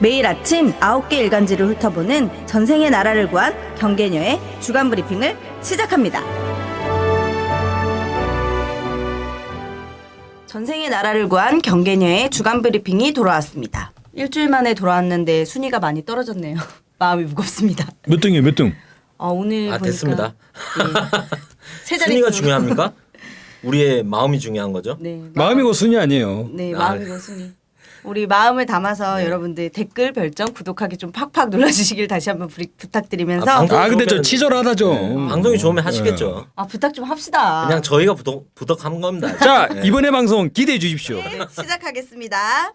매일 아침 9개 일간지를 훑어보는 전생의 나라를 구한 경계녀의 주간 브리핑을 시작합니다. 전생의 나라를 구한 경계녀의 주간 브리핑이 돌아왔습니다. 일주일 만에 돌아왔는데 순위가 많이 떨어졌네요. 마음이 무겁습니다. 몇 등이에요? 몇 등? 오늘 보니까 됐습니다. 네. 세 자릿수. 순위가 중요합니까? 우리의 마음이 중요한 거죠? 네, 마음이고 순위 아니에요. 네, 마음이고 순위. 우리 마음을 담아서 여러분들 댓글, 별점, 구독하기 좀 팍팍 눌러주시길 다시 한번 부탁드리면서 근데 저 치졸하다 좀. 네. 방송이 좋으면 하시겠죠. 부탁 좀 합시다. 그냥 저희가 부덕한 겁니다. 자, 네. 이번에 방송 기대해 주십시오. 네, 시작하겠습니다.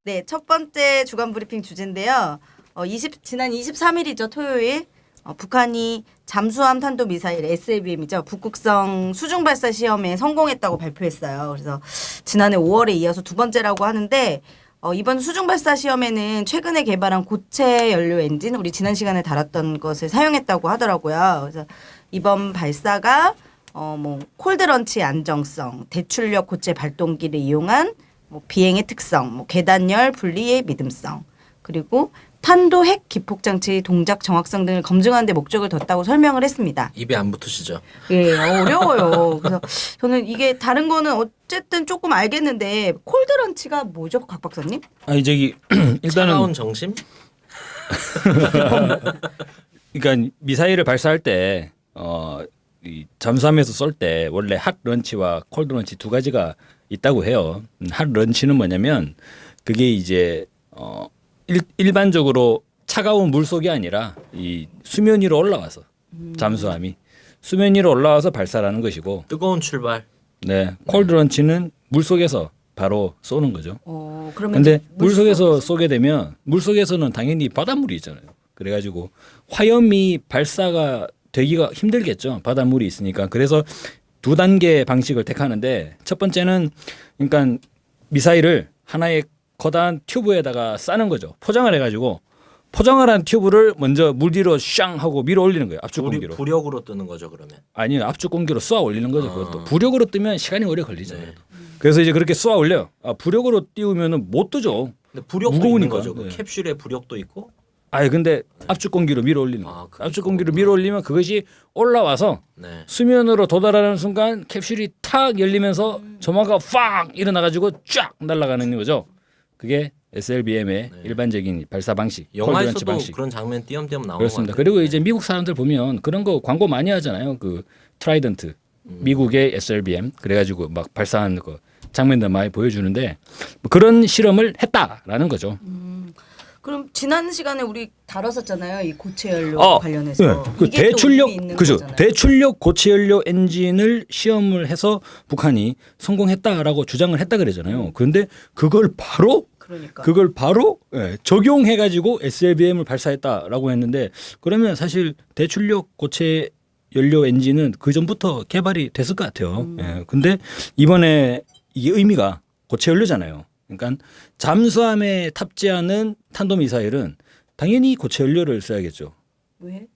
네, 첫 번째 주간 브리핑 주제인데요. 지난 23일이죠, 토요일. 북한이 잠수함 탄도 미사일 SLBM이죠. 북극성 수중 발사 시험에 성공했다고 발표했어요. 그래서 지난해 5월에 이어서 두 번째라고 하는데 이번 수중 발사 시험에는 최근에 개발한 고체 연료 엔진, 우리 지난 시간에 다뤘던 것을 사용했다고 하더라고요. 그래서 이번 발사가 콜드런치 안정성, 대출력 고체 발동기를 이용한 비행의 특성, 계단열 분리의 믿음성, 그리고 탄도 핵 기폭 장치 동작 정확성 등을 검증하는 데 목적을 뒀다고 설명을 했습니다. 입에 안 붙으시죠? 예, 어려워요. 그래서 저는 이게 다른 거는 어쨌든 조금 알겠는데 콜드런치가 뭐죠, 곽 박사님? 저기 일단은 차가운 정심? 그러니까 미사일을 발사할 때 이 잠수함에서 쏠 때 원래 핫 런치와 콜드 런치 두 가지가 있다고 해요. 핫 런치는 뭐냐면 그게 이제 일반적으로 차가운 물 속이 아니라 이 수면 위로 올라와서 잠수함이 수면 위로 올라와서 발사라는 것이고, 뜨거운 출발. 네, 콜드 런치는 물 속에서 바로 쏘는 거죠. 그런데 물 속에서 쏘게 되면 물 속에서는 당연히 바닷물이 있잖아요. 그래가지고 화염이 발사가 되기가 힘들겠죠. 바닷물이 있으니까. 그래서 두 단계 방식을 택하는데, 첫 번째는 그러니까 미사일을 하나의 거대한 튜브에다가 싸는 거죠. 포장을 해가지고 포장을 한 튜브를 먼저 물 뒤로 샹 하고 밀어 올리는 거예요. 압축 공기로. 부력으로 뜨는 거죠, 그러면? 아니요, 압축 공기로 쏘아 올리는 거죠. 그것도 부력으로 뜨면 시간이 오래 걸리잖아요. 네. 그래서 이제 그렇게 쏘아 올려요. 부력으로 띄우면은 못 뜨죠. 근데 부력도 무거우니까. 있는 거죠. 그 네. 캡슐에 부력도 있고. 근데 압축 공기로 밀어 올리는 거예요. 압축 공기로 밀어 올리면 그것이 올라와서 네. 수면으로 도달하는 순간 캡슐이 탁 열리면서 점화가 팍 일어나가지고 쫙 날아가는 거죠. 그게 SLBM의 일반적인 발사 방식, 콜드런치 영화에서도 방식. 그런 장면 띄엄띄엄 나오는 그렇습니다. 것 같아요. 그리고 이제 미국 사람들 보면 그런 거 광고 많이 하잖아요. 그 트라이던트, 미국의 SLBM 그래가지고 막 발사하는 거 장면들 많이 보여주는데 그런 실험을 했다라는 거죠. 그럼 지난 시간에 우리 다뤘었잖아요. 이 고체 연료 관련해서. 네. 그 이게 또 대출력 의미 있는 그죠? 거잖아요. 대출력 고체 연료 엔진을 시험을 해서 북한이 성공했다라고 주장을 했다 그러잖아요. 그런데 그걸 바로 그러니까. 적용해 가지고 SLBM을 발사했다라고 했는데, 그러면 사실 대출력 고체 연료 엔진은 그 전부터 개발이 됐을 것 같아요. 근데 이번에 이게 의미가 고체 연료잖아요. 그러니까 잠수함에 탑재하는 탄도미사일은 당연히 고체 연료를 써야겠죠. 왜?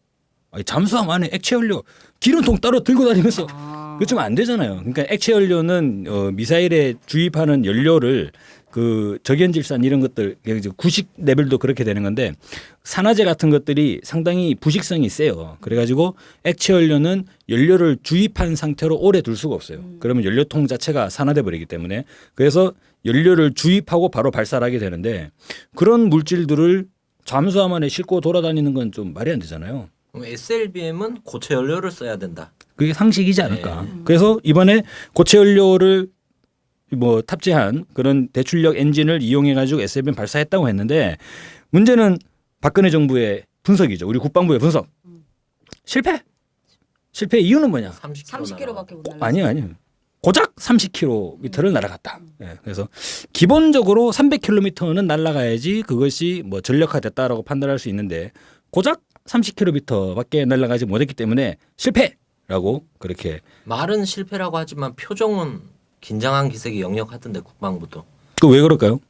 잠수함 안에 액체 연료 기름통 따로 들고 다니면서 그거 좀 안 되잖아요. 그러니까 액체 연료는 미사일에 주입하는 연료를 그 적연질산 이런 것들 구식 레벨도 그렇게 되는 건데, 산화제 같은 것들이 상당히 부식성이 세요. 그래가지고 액체 연료는 연료를 주입한 상태로 오래 둘 수가 없어요. 그러면 연료통 자체가 산화돼 버리기 때문에, 그래서 연료를 주입하고 바로 발사를 하게 되는데, 그런 물질들을 잠수함 안에 싣고 돌아다니는 건 좀 말이 안 되잖아요. 그럼 SLBM은 고체 연료를 써야 된다. 그게 상식이지 않을까. 그래서 이번에 고체 연료를 탑재한 그런 대출력 엔진을 이용해 가지고 SLBM 발사했다고 했는데, 문제는 박근혜 정부의 분석이죠. 우리 국방부의 분석. 실패 이유는 뭐냐? 30km밖에 못 날라. 아니요. 고작 30km를 날아갔다. 그래서 기본적으로 300km는 날아가야지 그것이 전력화됐다라고 판단할 수 있는데, 고작 30km밖에 날아가지 못했기 때문에 실패라고 그렇게. 말은 실패라고 하지만 표정은 긴장한 기색이 역력하던데, 국방부도. 그 왜 그럴까요?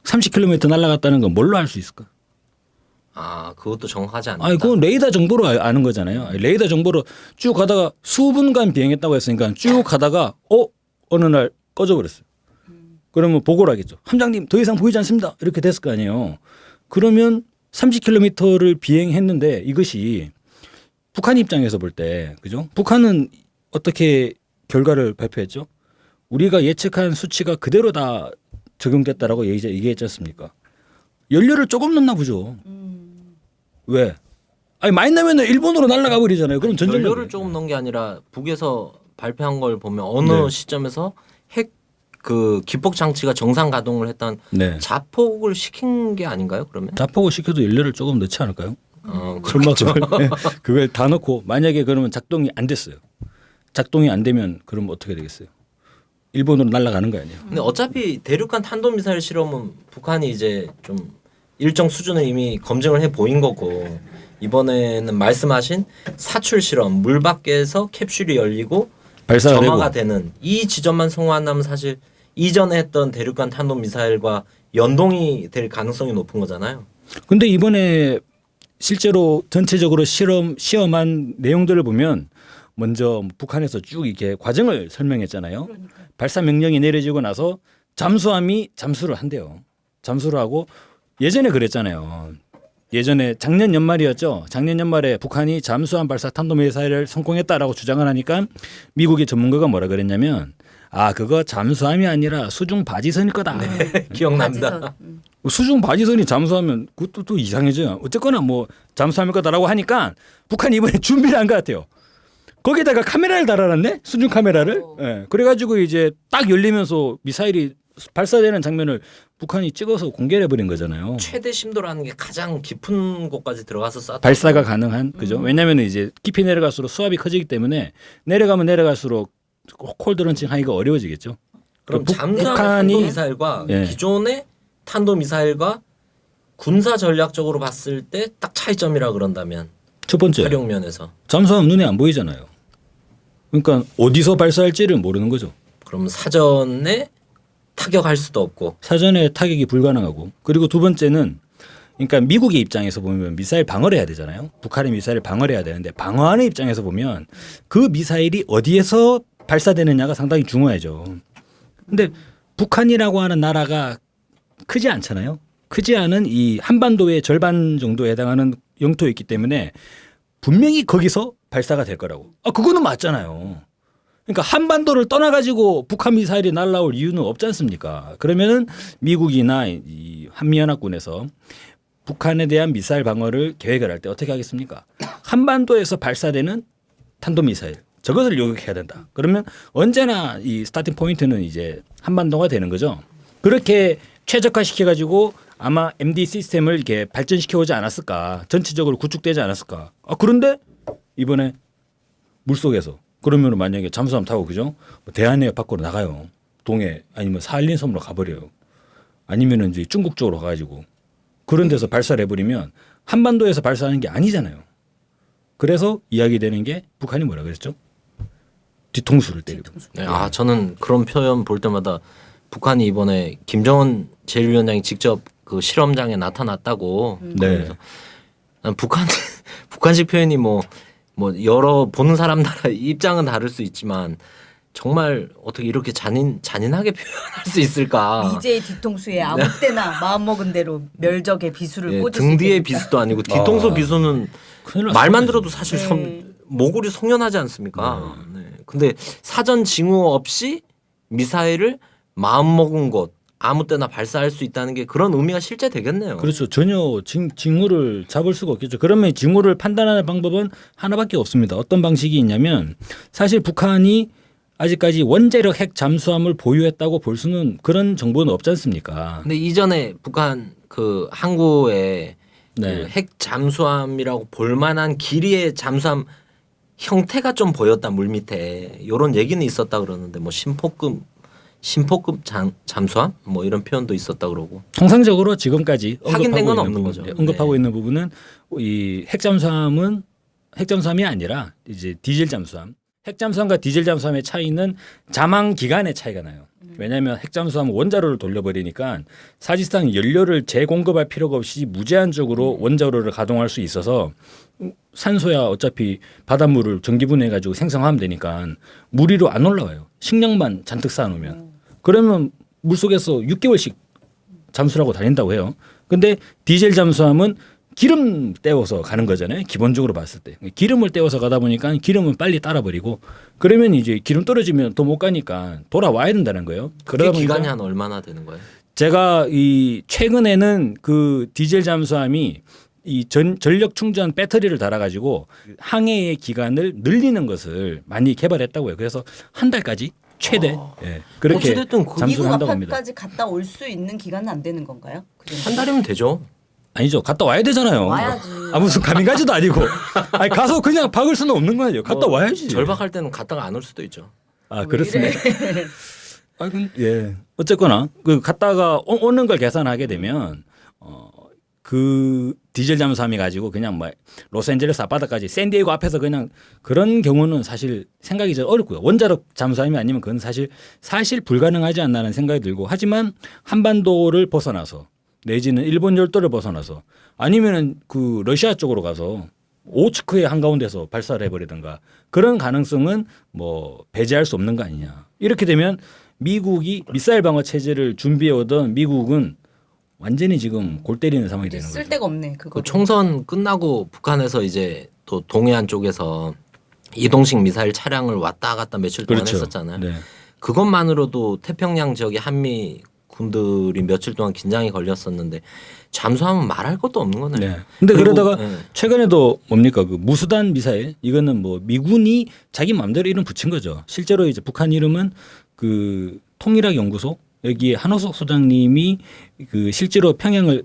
30km 날아갔다는 건 뭘로 알 수 있을까? 그것도 정확하지 않다. 그건 레이더 정보로 아는 거잖아요. 레이더 정보로 쭉 가다가 수분간 비행했다고 했으니까 쭉 가다가 어느 날 꺼져버렸어요. 그러면 보고를 하겠죠. 함장님 더 이상 보이지 않습니다. 이렇게 됐을 거 아니에요. 그러면 30km를 비행했는데 이것이 북한 입장에서 볼 때 그죠? 북한은 어떻게 결과를 발표했죠? 우리가 예측한 수치가 그대로 다 적용됐다라고 얘기했지 않습니까? 연료를 조금 넣나 보죠. 왜? 아니 많이 넣으면 일본으로 날아가 버리잖아요. 그럼 전쟁 연료를 조금 넣은 게 아니라 북에서 발표한 걸 보면 어느 네. 시점에서 핵 그 기폭 장치가 정상 가동을 했던 네. 자폭을 시킨 게 아닌가요? 그러면? 자폭을 시켜도 연료를 조금 넣지 않을까요? 어, 설마 그걸 다 넣고 만약에 그러면 작동이 안 됐어요. 작동이 안 되면 그럼 어떻게 되겠어요? 일본으로 날아가는 거 아니에요? 근데 어차피 대륙간 탄도미사일 실험은 북한이 이제 좀 일정 수준을 이미 검증을 해 보인 거고 이번에는 말씀하신 사출 실험 물 밖에서 캡슐이 열리고 발사가 점화가 되고. 되는 이 지점만 성공한다면 사실 이전에 했던 대륙간 탄도미사일과 연동이 될 가능성이 높은 거잖아요. 근데 이번에 실제로 전체적으로 시험한 내용들을 보면 먼저 북한에서 쭉 이렇게 과정을 설명했잖아요. 발사 명령이 내려지고 나서 잠수함이 잠수를 한대요. 잠수를 하고 예전에 그랬잖아요. 예전에 작년 연말이었죠. 작년 연말에 북한이 잠수함 발사 탄도미사일을 성공했다라고 주장을 하니까 미국의 전문가가 뭐라 그랬냐면 아 그거 잠수함이 아니라 수중 바지선일 거다. 기억납니다. 바지선. 수중 바지선이 잠수하면 그것도 또 이상해져요. 어쨌거나 뭐 잠수함일 거다라고 하니까 북한이 이번에 준비를 한 것 같아요. 거기다가 카메라를 달아놨네. 수중 카메라를. 예. 그래가지고 이제 딱 열리면서 미사일이 발사되는 장면을 북한이 찍어서 공개를 해버린 거잖아요. 최대 심도라는 게 가장 깊은 곳까지 들어가서 쐈다. 발사가 가능한 그죠. 왜냐하면 이제 깊이 내려갈수록 수압이 커지기 때문에 내려가면 내려갈수록 콜드 런칭 하기가 어려워지겠죠. 그럼 북- 잠수함 북한이 탄도미사일과 예. 기존의 탄도미사일과 군사 전략적으로 봤을 때 딱 차이점이라 그런다면 첫 번째 활용 면에서 잠수함 눈에 안 보이잖아요. 그러니까 어디서 발사할지를 모르는 거죠. 그럼 사전에 타격할 수도 없고 사전에 타격이 불가능하고 그리고 두 번째는 그러니까 미국의 입장에서 보면 미사일 방어를 해야 되잖아요. 북한의 미사일을 방어를 해야 되는데 방어하는 입장에서 보면 그 미사일이 어디에서 발사되느냐가 상당히 중요하죠. 근데 북한이라고 하는 나라가 크지 않잖아요. 크지 않은 이 한반도의 절반 정도에 해당하는 영토에 있기 때문에 분명히 거기서 발사가 될 거라고. 아 그거는 맞잖아요. 그러니까 한반도를 떠나가지고 북한 미사일이 날라올 이유는 없지 않습니까? 그러면은 미국이나 이 한미연합군에서 북한에 대한 미사일 방어를 계획을 할 때 어떻게 하겠습니까? 한반도에서 발사되는 탄도미사일 저것을 요격해야 된다. 그러면 언제나 이 스타팅 포인트는 이제 한반도가 되는 거죠. 그렇게 최적화시켜가지고 아마 MD 시스템을 이렇게 발전시켜오지 않았을까. 전체적으로 구축되지 않았을까. 아 그런데 이번에 물속에서 그러면 만약에 잠수함 타고 그죠? 뭐 대한해협 밖으로 나가요. 동해 아니면 사할린 섬으로 가버려요. 아니면은 이제 중국 쪽으로 가가지고 그런 데서 발사를 해버리면 한반도에서 발사하는 게 아니잖아요. 그래서 이야기되는 게 북한이 뭐라 그랬죠? 뒤통수를 때리고. 네, 아 저는 그런 표현 볼 때마다 북한이 이번에 김정은 제1위원장이 직접 그 실험장에 나타났다고 네. 그러면서 난 북한식 표현이 뭐 여러 보는 사람 나라 입장은 다를 수 있지만 정말 어떻게 이렇게 잔인하게 표현할 수 있을까? 미제의 뒤통수에 아무 때나 마음 먹은 대로 멸적의 비수를 예, 꽂을 등 수 뒤에 있겠다. 비수도 아니고 뒤통수 비수는 큰일 났습니다. 말만 들어도 사실 네. 모골이 송연하지 않습니까? 네. 근데 사전 징후 없이 미사일을 마음 먹은 곳 아무 때나 발사할 수 있다는 게 그런 의미가 실제 되겠네요. 그렇죠. 전혀 징후를 잡을 수가 없겠죠. 그러면 징후를 판단하는 방법은 하나밖에 없습니다. 어떤 방식이 있냐면 사실 북한이 아직까지 원자력 핵 잠수함을 보유했다고 볼 수는 그런 정보는 없지 않습니까? 근데 이전에 북한 그 항구에 네. 그 핵 잠수함이라고 볼 만한 길이의 잠수함 형태가 좀 보였다 물 밑에 이런 얘기는 있었다 그러는데 뭐 심포급 잠수함 뭐 이런 표현도 있었다 그러고 통상적으로 지금까지 확인된 건 언급하고 없는 있는 거죠. 부분, 언급하고 네. 있는 부분은 이 핵잠수함이 아니라 이제 디젤 잠수함. 핵잠수함과 디젤 잠수함의 차이는 자망 기간의 차이가 나요. 왜냐하면 핵잠수함은 원자로를 돌려버리니까 사실상 연료를 재공급할 필요가 없이 무제한적으로 원자로를 가동할 수 있어서 산소야 어차피 바닷물을 전기분해해가지고 생성하면 되니까 물 위로 안 올라와요. 식량만 잔뜩 쌓아놓으면. 그러면 물속에서 6개월씩 잠수하고 다닌다고 해요. 근데 디젤 잠수함은 기름 떼워서 가는 거잖아요. 기본적으로 봤을 때. 기름을 떼워서 가다 보니까 기름은 빨리 따라버리고 그러면 이제 기름 떨어지면 더 못 가니까 돌아와야 된다는 거예요. 그게 그러다 기간이 보니까 한 얼마나 되는 거예요? 제가 이 최근에는 그 디젤 잠수함이 이 전력 충전 배터리를 달아가지고 항해의 기간을 늘리는 것을 많이 개발했다고요. 그래서 한 달까지 최대 예, 그렇게 어찌됐든 미국 잠수를 한다고 합니다. 앞에까지 갔다 올 수 있는 기간은 안 되는 건가요? 한 달이면 되죠. 아니죠. 갔다 와야 되잖아요. 와야지. 아 무슨 가민가지도 아니고. 아니 가서 그냥 박을 수는 없는 거 아니에요. 갔다 와야지. 절박할 때는 갔다가 안 올 수도 있죠. 아 그렇습니다. 아, 예. 어쨌거나 그 갔다가 오는 걸 계산하게 되면 그 디젤 잠수함이 가지고 그냥 뭐 로스앤젤레스 앞바다까지 샌디에고 앞에서 그냥 그런 경우는 사실 생각이 좀 어렵고요. 원자력 잠수함이 아니면 그건 사실 불가능하지 않나는 생각이 들고 하지만 한반도를 벗어나서 내지는 일본 열도를 벗어나서 아니면은 그 러시아 쪽으로 가서 오츠크의 한가운데서 발사를 해버리든가 그런 가능성은 뭐 배제할 수 없는 거 아니냐. 이렇게 되면 미국이 미사일 방어 체제를 준비해 오던 미국은 완전히 지금 골 때리는 상황이 되는 거죠. 쓸 데가 없네. 그거. 그 총선 끝나고 북한에서 이제 또 동해안 쪽에서 이동식 미사일 차량을 왔다 갔다 며칠 동안 그렇죠. 했었잖아요. 네. 그것만으로도 태평양 지역의 한미 군들이 며칠 동안 긴장이 걸렸었는데 잠수함은 말할 것도 없는 거네요. 네. 근데 그리고, 그러다가 네. 최근에도 뭡니까 그 무수단 미사일 이거는 뭐 미군이 자기 마음대로 이름 붙인 거죠. 실제로 이제 북한 이름은 그 통일학 연구소 여기에 한호석 소장님이 그 실제로 평양을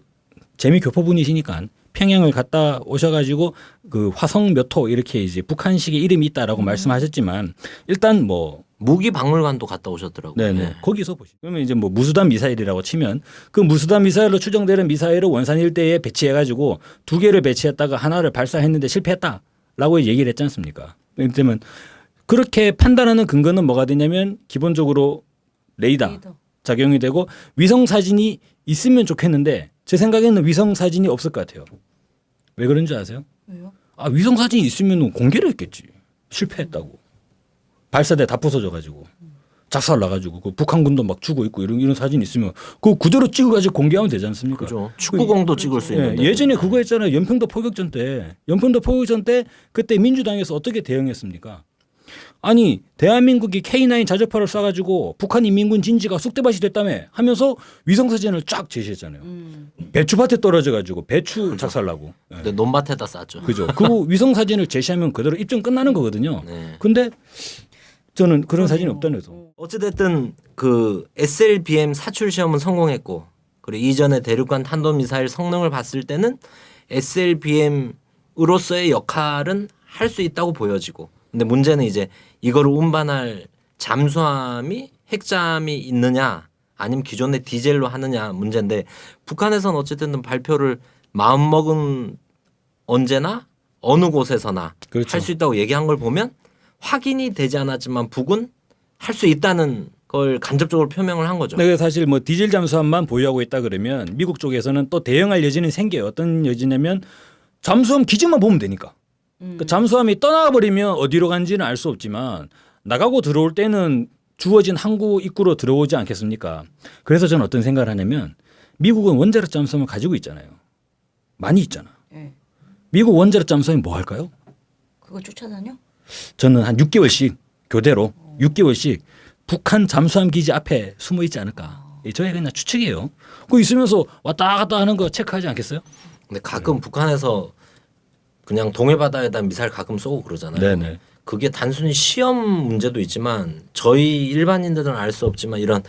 재미 교포분이시니까 평양을 갔다 오셔가지고 그 화성 몇 호 이렇게 이제 북한식의 이름이 있다라고 말씀하셨지만 일단 뭐 무기 박물관도 갔다 오셨더라고요. 네네. 네. 거기서 보시. 그러면 이제 뭐 무수단 미사일이라고 치면 그 무수단 미사일로 추정되는 미사일을 원산 일대에 배치해가지고 2개를 배치했다가 하나를 발사했는데 실패했다라고 얘기를 했지 않습니까? 그러면 그렇게 판단하는 근거는 뭐가 되냐면 기본적으로 레이더 작용이 되고 위성 사진이 있으면 좋겠는데 제 생각에는 위성 사진이 없을 것 같아요. 왜 그런 줄 아세요? 왜요? 아 위성 사진이 있으면 공개를 했겠지. 실패했다고. 발사대 다 부서져가지고 작살 나가지고 그 북한군도 막 죽고 있고 이런 사진 있으면 그 그대로 찍어가지고 공개하면 되지 않습니까? 그죠. 축구공도 찍을 수 있는데. 예전에 그거 했잖아요. 연평도 포격전 때. 연평도 포격전 때 그때 민주당에서 어떻게 대응했습니까? 아니 대한민국이 K9 자주포를 쏴가지고 북한 인민군 진지가 쑥대밭이 됐다며 하면서 위성사진을 쫙 제시했잖아요. 배추밭에 떨어져가지고 배추 작살나고. 예. 근데 논밭에다 쌌죠. 그죠. 그 위성사진을 제시하면 그대로 입증 끝나는 거거든요. 네. 근데 저는 그런 사진이 없다는 거죠. 어찌됐든 그 SLBM 사출 시험은 성공했고 그리고 이전에 대륙간 탄도미사일 성능을 봤을 때는 SLBM으로서의 역할은 할 수 있다고 보여지고 근데 문제는 이제 이거를 운반할 잠수함이 핵잠이 있느냐 아니면 기존의 디젤로 하느냐 문제인데 북한에서는 어쨌든 발표를 마음먹은 언제나 어느 곳에서나 그렇죠. 할 수 있다고 얘기한 걸 보면 확인이 되지 않았지만 북은 할 수 있다는 걸 간접적으로 표명을 한 거죠. 네, 사실 뭐 디젤 잠수함만 보유하고 있다 그러면 미국 쪽에서는 또 대응할 여지는 생겨요. 어떤 여지냐면 잠수함 기지만 보면 되니까. 그 잠수함이 떠나버리면 어디로 간지는 알 수 없지만 나가고 들어올 때는 주어진 항구 입구로 들어오지 않겠습니까? 그래서 저는 어떤 생각을 하냐면 미국은 원자력 잠수함을 가지고 있잖아요. 많이 있잖아. 네. 미국 원자력 잠수함이 뭐 할까요? 그거 쫓아다녀? 저는 한 6개월씩 교대로 6개월씩 북한 잠수함 기지 앞에 숨어 있지 않을까. 저의 그냥 추측이에요. 그 있으면서 왔다 갔다 하는 거 체크하지 않겠어요? 근데 가끔 북한에서 그냥 동해 바다에다 미사일 가끔 쏘고 그러잖아요. 네네. 그게 단순히 시험 문제도 있지만 저희 일반인들은 알 수 없지만 이런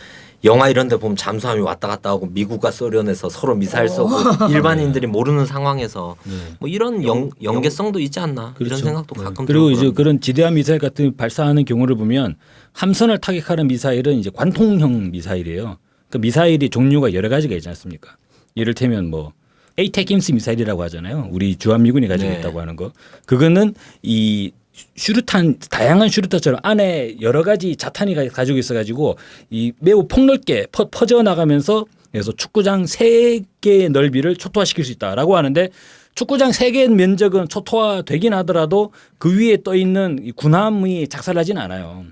영화 이런 데 보면 잠수함이 왔다 갔다 하고 미국과 소련에서 서로 미사일 쏘고 일반인들이 모르는 상황에서 뭐 이런 연계성도 있지 않나 이런 생각도 가끔 그리고 이제 들어요. 그런 지대함 미사일 같은 발사하는 경우를 보면 함선을 타격하는 미사일은 이제 관통형 미사일이에요. 그 미사일이 종류가 여러 가지가 있지 않습니까? 이를테면 뭐 에이테킴스 미사일이라고 하잖아요. 우리 주한미군이 가지고 네. 있다고 하는 거. 그거는 이 슈루탄 다양한 슈루탄처럼 안에 여러 가지 자탄이 가지고 있어가지고 이 매우 폭넓게 퍼져 나가면서 그래서 축구장 3개의 넓이를 초토화시킬 수 있다라고 하는데 축구장 3개의 면적은 초토화되긴 하더라도 그 위에 떠 있는 이 군함이 작살나진 않아요.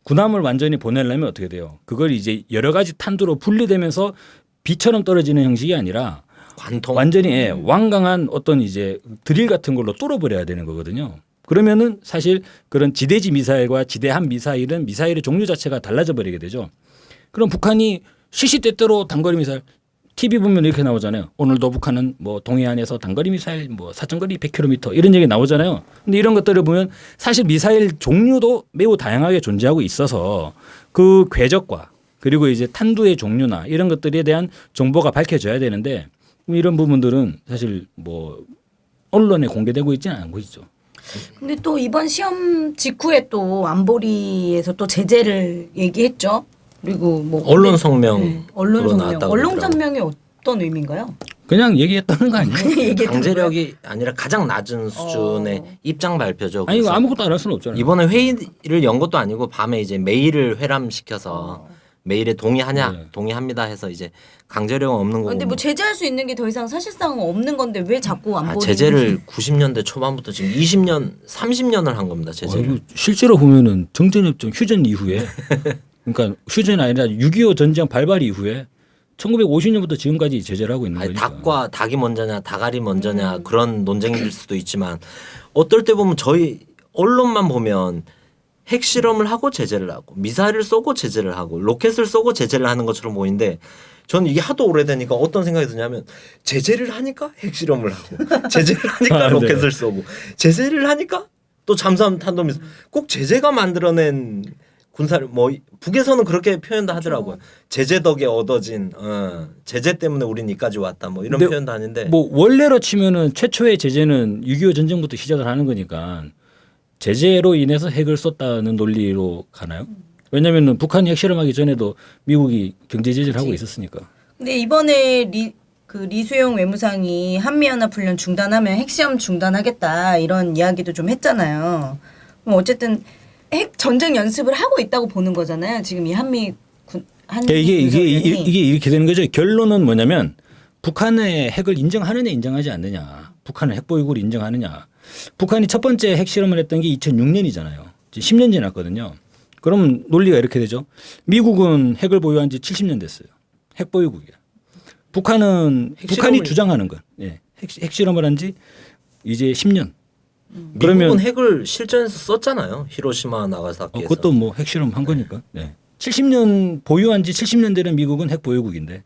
군함을 완전히 보내려면 어떻게 돼요? 그걸 이제 여러 가지 탄두로 분리되면서 비처럼 떨어지는 형식이 아니라 관통. 완전히 완강한 어떤 이제 드릴 같은 걸로 뚫어버려야 되는 거거든요. 그러면은 사실 그런 지대지 미사일과 지대함 미사일은 미사일의 종류 자체가 달라져 버리게 되죠. 그럼 북한이 시시때때로 단거리 미사일 TV 보면 이렇게 나오잖아요. 오늘도 북한은 뭐 동해안에서 단거리 미사일 뭐 사정거리 100km 이런 얘기 나오잖아요. 근데 이런 것들을 보면 사실 미사일 종류도 매우 다양하게 존재하고 있어서 그 궤적과 그리고 이제 탄두의 종류나 이런 것들에 대한 정보가 밝혀져야 되는데 이런 부분들은 사실 뭐 언론에 공개되고 있지는 않고 있죠. 근데 또 이번 시험 직후에 또 안보리에서 또 제재를 얘기했죠. 그리고 뭐 언론 성명. 네. 언론 성명. 언론 성명이 어떤 의미인가요? 그냥 얘기했다는 거 아니에요? 강제력이 아니라 가장 낮은 수준의 입장 발표죠. 아니 이거 그래서 아무것도 안 할 수는 없잖아요. 이번에 회의를 연 것도 아니고 밤에 이제 메일을 회람시켜서 메일에 동의하냐 네. 동의합니다 해서 이제 강제력은 없는 거고. 근데 뭐 제재할 수 있는 게 더 이상 사실상 없는 건데 왜 자꾸 안보리 제재를 90년대 초반부터 지금 20년 30년을 한 겁니다. 제재를. 이거 실제로 보면은 정전협정 휴전 이후에 그러니까 휴전이 아니라 6.25 전쟁 발발 이후에 1950년부터 지금까지 제재를 하고 있는 아니, 거니까. 닭과 닭이 먼저냐 다갈이 먼저냐 그런 논쟁일 수도 있지만 어떨 때 보면 저희 언론만 보면 핵실험을 하고 제재를 하고 미사일을 쏘고 제재를 하고 로켓을 쏘고 제재를 하는 것처럼 보이는데 저는 이게 하도 오래되니까 어떤 생각이 드냐면 제재를 하니까 핵실험을 하고 제재를 하니까 아, 로켓을 네. 쏘고 제재를 하니까 또 잠수함 탄도미사일 꼭 제재가 만들어낸 군사를 뭐 북에서는 그렇게 표현도 하더라고요. 제재 덕에 얻어진 제재 때문에 우린 여기까지 왔다 뭐 이런 근데 표현도 하는데 뭐 원래로 치면은 최초의 제재는 6.25 전쟁부터 시작을 하는 거니까 제재로 인해서 핵을 썼다는 논리로 가나요? 왜냐하면 북한이 핵실험하기 전에도 미국이 경제 제재를 하고 있었으니까. 근데 이번에 리수용 외무상이 한미연합훈련 중단하면 핵시험 중단하겠다 이런 이야기도 좀 했잖아요. 그럼 어쨌든 핵 전쟁 연습을 하고 있다고 보는 거잖아요. 지금 이 한미 그러니까 이게 이렇게 되는 거죠. 결론은 뭐냐면 북한의 핵을 인정하느냐 인정하지 않느냐. 북한의 핵 보유국을 인정하느냐. 북한이 첫 번째 핵실험을 했던 게 2006년이잖아요. 10년 지났거든요. 그럼 논리가 이렇게 되죠. 미국은 핵을 보유한 지 70년 됐어요. 핵 보유국이야. 북한이 주장하는 건 핵실험을 한 지 이제 10년. 미국은 핵을 실전에서 썼잖아요. 히로시마 나가사키에서. 그것도 뭐 핵실험 한 거니까. 네. 70년 보유한 지 70년 되는 미국은 핵 보유국인데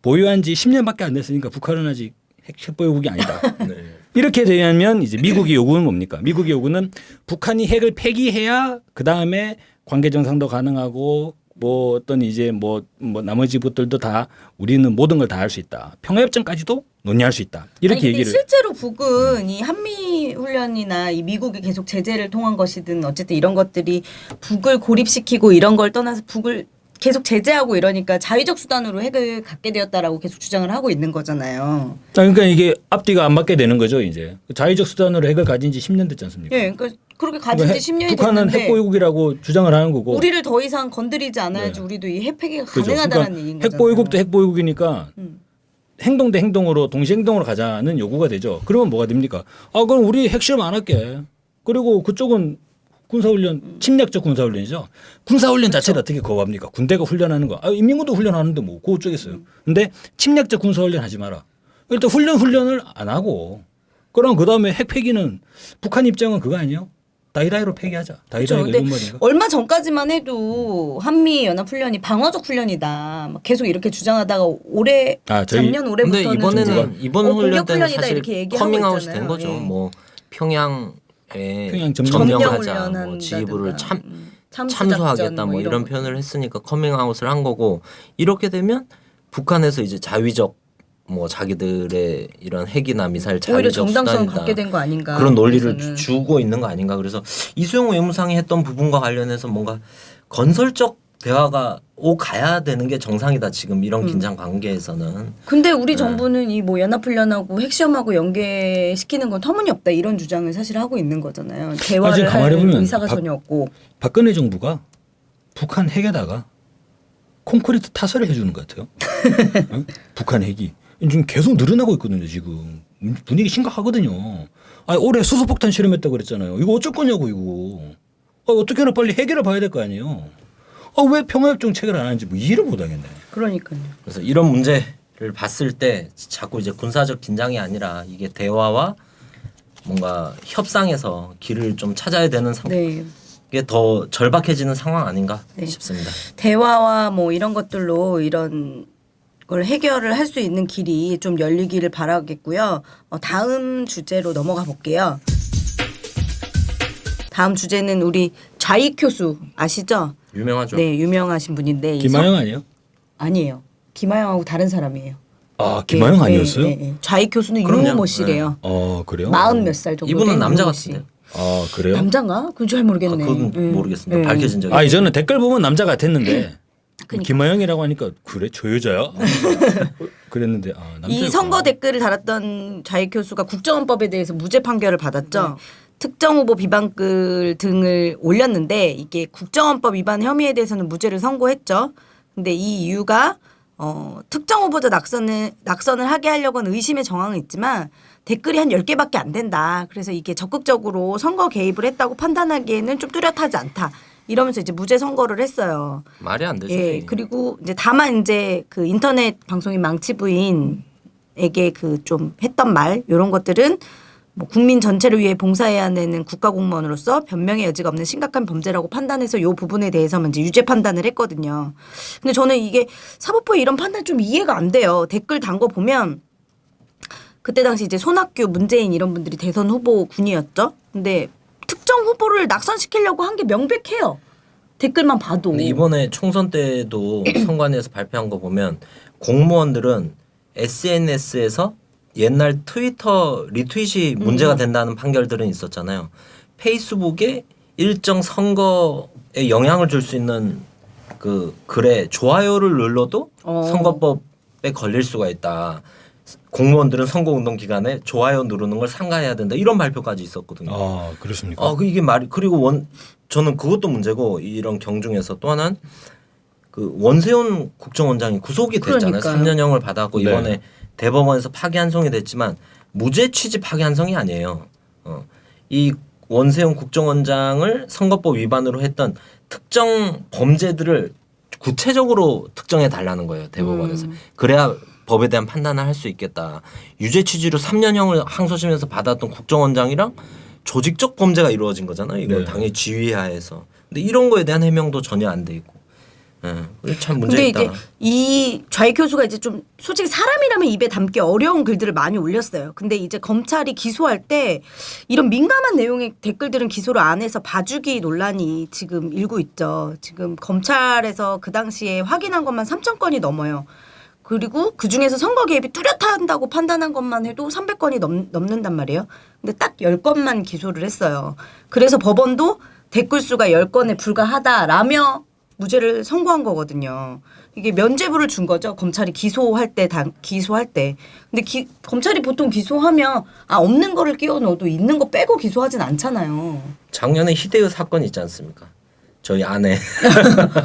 보유한 지 10년밖에 안 됐으니까 북한은 아직 핵 보유국이 아니다. 네. 이렇게 되면 이제 미국의 요구는 뭡니까? 미국의 요구는 북한이 핵을 폐기해야 그 다음에 관계 정상도 가능하고 뭐 어떤 이제 뭐 나머지 것들도 다 우리는 모든 걸 다 할 수 있다. 평화협정까지도 논의할 수 있다. 이렇게 아니, 얘기를. 실제로 북은 이 한미 훈련이나 이 미국이 계속 제재를 통한 것이든 어쨌든 이런 것들이 북을 고립시키고 이런 걸 떠나서 북을 계속 제재하고 이러니까 자위적 수단으로 핵을 갖게 되었다라고 계속 주장을 하고 있는 거잖아요. 그러니까 이게 앞뒤가 안 맞게 되는 거죠. 이제 자위적 수단으로 핵을 가진 지 10년 됐지 않습니까? 예, 그러니까 그렇게 가진 지 10년이 북한은 됐는데 핵 보유국이라고 주장을 하는 거고. 우리를 더 이상 건드리지 않아야지 네. 우리도 이 핵 폐기가 그죠. 가능하다는 그러니까 얘기인 거잖아요. 핵 보유국도 핵 보유국이니까 행동 대 행동으로 동시 행동으로 가자는 요구가 되죠. 그러면 뭐가 됩니까? 아 그럼 우리 핵실험 안 할게. 그리고 그쪽은 군사훈련 침략적 군사훈련이죠. 군사훈련 자체를 어떻게 거부합니까? 군대가 훈련하는 거. 인민군도 훈련하는데 뭐 그거 어쩌겠어요. 근데 침략적 군사훈련 하지 마라. 일단 훈련을 안 하고 그럼 그다음에 핵 폐기는 북한 입장은 그거 아니에요? 다이다이로 폐기하자. 다이다이가 근데 이런 말인가? 얼마 전까지만 해도 한미 연합 훈련이 방어적 훈련이다. 막 계속 이렇게 주장하다가 올해 작년 근데 올해부터는 이번에는 이번 훈련 공격 때는 훈련이다 사실 이렇게 얘기하고 커밍아웃이 있잖아요. 된 거죠. 예. 뭐 평양 점령하자. 뭐 지휘부를 참수 참수하겠다 작전 뭐 이런 거. 표현을 했으니까 커밍아웃을 한 거고 이렇게 되면 북한에서 이제 자위적 뭐 자기들의 이런 핵이나 미사일 오히려 자위적 정당성을 수단이다. 갖게 된 거 아닌가. 그런 논리를 그래서는. 주고 있는 거 아닌가. 그래서 이수용 외무상이 했던 부분과 관련해서 뭔가 건설적 대화가 오가야 되는 게 정상이다. 지금 이런 긴장 관계에서는. 근데 우리 정부는 이 뭐 연합훈련하고 핵시험하고 연계시키는 건 터무니없다 이런 주장을 사실 하고 있는 거잖아요. 대화를 지금 가만히 할 보면 의사가 전혀 없고. 박근혜 정부가 북한 핵에다가 콘크리트 타설을 해주는 것 같아요. 어? 북한 핵이 지금 계속 늘어나고 있거든요. 지금 분위기 심각하거든요. 올해 수소폭탄 실험했다고 그랬잖아요. 이거 어쩔 거냐고 이거. 어떻게나 빨리 해결해 봐야 될 거 아니에요. 왜 평화협 정책을 안 하는지 뭐 이해를 못 하겠네. 그러니까요. 그래서 이런 문제를 봤을 때 자꾸 이제 군사적 긴장이 아니라 이게 대화와 뭔가 협상에서 길을 좀 찾아야 되는 네. 이게 더 절박해지는 상황 아닌가 네. 싶습니다. 대화와 뭐 이런 것들로 이런 걸 해결을 할 수 있는 길이 좀 열리기를 바라겠고요. 다음 주제로 넘어가 볼게요. 다음 주제는 우리 좌익 교수 아시죠? 유명하죠. 네, 유명하신 분인데 이 김하영 아니에요? 아니에요. 김하영하고 다른 사람이에요. 아 김하영 네, 아니었어요? 네, 네. 좌익 교수는 그럼요. 유모 씨래요. 그래요? 40 몇 살 정도 이분은 된 남자 유모 씨. 같은데요. 그래요? 남자인가? 그건 잘 모르겠네. 그건 네. 모르겠습니다. 네. 밝혀진 적이. 저는 댓글 보면 남자 같았는데 그러니까. 김하영이라고 하니까 그래 저 여자야? 그랬는데 남자. 이 선거 댓글을 달았던 좌익 교수가 국정원법에 대해서 무죄 판결을 받았죠. 특정 후보 비방글 등을 올렸는데 이게 국정원법 위반 혐의에 대해서는 무죄를 선고했죠. 근데 이 이유가 특정 후보자 낙선을 하게 하려고는 의심의 정황은 있지만 댓글이 한 10개밖에 안 된다. 그래서 이게 적극적으로 선거 개입을 했다고 판단하기에는 좀 뚜렷하지 않다. 이러면서 이제 무죄 선고를 했어요. 말이 안 되죠. 예, 그리고 이제 다만 이제 그 인터넷 방송인 망치 부인에게 그 좀 했던 말 이런 것들은 뭐 국민 전체를 위해 봉사해야 되는 국가공무원으로서 변명의 여지가 없는 심각한 범죄라고 판단해서 이 부분에 대해서만 이제 유죄 판단을 했거든요. 근데 저는 이게 사법부의 이런 판단 좀 이해가 안 돼요. 댓글 단 거 보면 그때 당시 이제 손학규, 문재인 이런 분들이 대선 후보군이었죠. 근데 특정 후보를 낙선시키려고 한 게 명백해요. 댓글만 봐도. 근데 이번에 총선 때도 선관위에서 발표한 거 보면 공무원들은 SNS에서 옛날 트위터 리트윗이 문제가 된다는 판결들은 있었잖아요. 페이스북에 일정 선거에 영향을 줄 수 있는 그 글에 좋아요를 눌러도 선거법에 걸릴 수가 있다. 공무원들은 선거운동 기간에 좋아요 누르는 걸 삼가해야 된다. 이런 발표까지 있었거든요. 그렇습니까? 이게 말이 그리고 저는 그것도 문제고 이런 경중에서 또 하나는 그 원세훈 국정원장이 구속이 됐잖아요. 그러니까요. 3년형을 받았고 네. 이번에 대법원에서 파기환송이 됐지만 무죄 취지 파기환송이 아니에요. 이 원세훈 국정원장을 선거법 위반으로 했던 특정 범죄들을 구체적으로 특정해 달라는 거예요. 대법원에서. 그래야 법에 대한 판단을 할 수 있겠다. 유죄 취지로 3년형을 항소심에서 받았던 국정원장이랑 조직적 범죄가 이루어진 거잖아요. 이거 네. 당연히 지휘하에서. 근데 이런 거에 대한 해명도 전혀 안 돼 있고. 참 문제 근데 있다. 이제 이 좌익 교수가 이제 좀 솔직히 사람이라면 입에 담기 어려운 글들을 많이 올렸어요. 근데 이제 검찰이 기소할 때 이런 민감한 내용의 댓글들은 기소를 안 해서 봐주기 논란이 지금 일고 있죠. 지금 검찰에서 그 당시에 확인한 것만 3,000건이 넘어요. 그리고 그중에서 선거 개입이 뚜렷한다고 판단한 것만 해도 300건이 넘는단 말이에요. 근데 딱 10건만 기소를 했어요. 그래서 법원도 댓글 수가 10건에 불과하다라며 무죄를 선고한 거거든요. 이게 면죄부를 준 거죠. 검찰이 기소할 때. 근데 검찰이 보통 기소하면 없는 거를 끼워 넣어도 있는 거 빼고 기소하진 않잖아요. 작년에 희대의 사건이 있지 않습니까? 저희 아내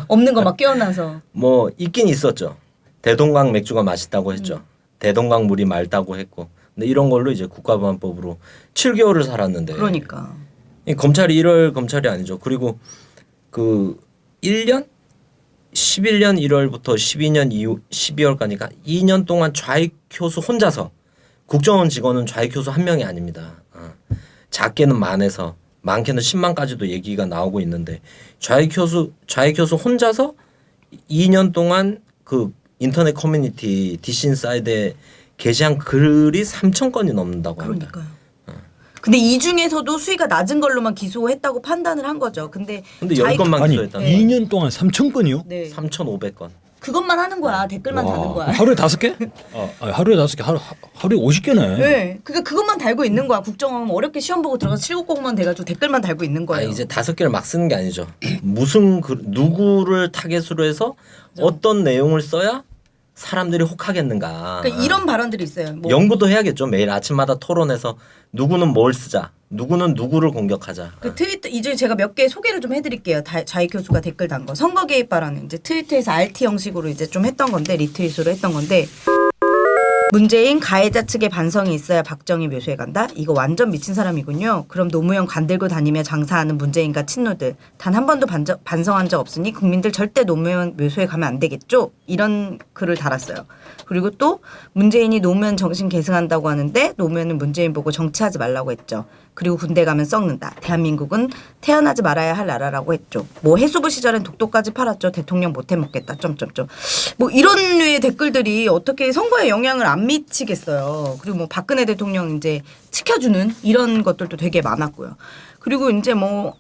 없는 거 막 끼워놔서. 뭐 있긴 있었죠. 대동강 맥주가 맛있다고 했죠. 대동강 물이 맑다고 했고. 근데 이런 걸로 이제 국가보안법으로 7개월을 살았는데. 그러니까. 이 검찰이 이럴 검찰이 아니죠. 그리고 그 1년 11년 1월부터 12년 12월까지가 2년 동안 좌익 교수 혼자서 국정원 직원은 좌익 교수 한 명이 아닙니다. 작게는 만에서 많게는 10만까지도 얘기가 나오고 있는데 좌익 교수 혼자서 2년 동안 그 인터넷 커뮤니티 디신사이드에 게시한 글이 3,000건이 넘는다고 합니다. 그러니까요. 근데 이 중에서도 수위가 낮은 걸로만 기소했다고 판단을 한 거죠. 근데 10건만 아니 기소했다는 2년 동안 3,000건이요? 네. 3,500건. 그것만 하는 거야. 댓글만 다는 거야. 하루에 5개? 하루에 5개, 하루에 50개네. 네. 그러니까 그것만 달고 있는 거야. 국정원 어렵게 시험 보고 들어가서 7국공무원 돼가지고 댓글만 달고 있는 거예요. 이제 5개를 막 쓰는 게 아니죠. 무슨 누구를 타겟으로 해서 어떤 내용을 써야 사람들이 혹하겠는가. 그러니까 이런 발언들이 있어요. 뭐 연구도 해야겠죠. 매일 아침마다 토론해서 누구는 뭘 쓰자. 누구는 누구를 공격하자. 그 트위터 이제 제가 몇 개 소개를 좀 해드릴게요. 좌익 교수가 댓글 단 거. 선거 개입 발언은 이제 트위터에서 RT 형식으로 이제 좀 했던 건데 리트윗으로 했던 건데 문재인 가해자 측의 반성이 있어야 박정희 묘소에 간다? 이거 완전 미친 사람이군요. 그럼 노무현 관 들고 다니며 장사하는 문재인과 친노들 단 한 번도 반성한 적 없으니 국민들 절대 노무현 묘소에 가면 안 되겠죠? 이런 글을 달았어요. 그리고 또 문재인이 노무현 정신 계승한다고 하는데 노무현은 문재인 보고 정치하지 말라고 했죠. 그리고 군대 가면 썩는다. 대한민국은 태어나지 말아야 할 나라라고 했죠. 뭐 해수부 시절엔 독도까지 팔았죠. 대통령 못 해먹겠다. 점점점. 뭐 이런 류의 댓글들이 어떻게 선거에 영향을 안 미치겠어요. 그리고 뭐 박근혜 대통령 이제 지켜주는 이런 것들도 되게 많았고요. 그리고 이제 뭐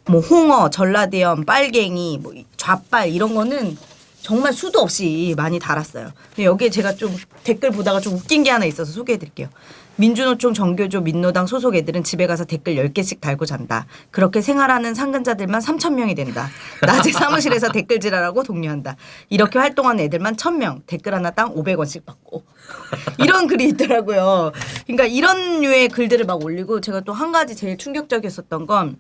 홍어, 전라대염, 빨갱이, 뭐 좌빨 이런 거는 정말 수도 없이 많이 달았어요. 근데 여기에 제가 좀 댓글 보다가 좀 웃긴 게 하나 있어서 소개해드릴게요. 민주노총, 정교조, 민노당 소속 애들은 집에 가서 댓글 10개씩 달고 잔다. 그렇게 생활하는 상근자들만 3,000명이 된다. 낮에 사무실에서 댓글질하라고 독려한다. 이렇게 활동하는 애들만 1,000명. 댓글 하나당 500원씩 받고. 이런 글이 있더라고요. 그러니까 이런 류의 글들을 막 올리고 제가 또 한 가지 제일 충격적이었었던 건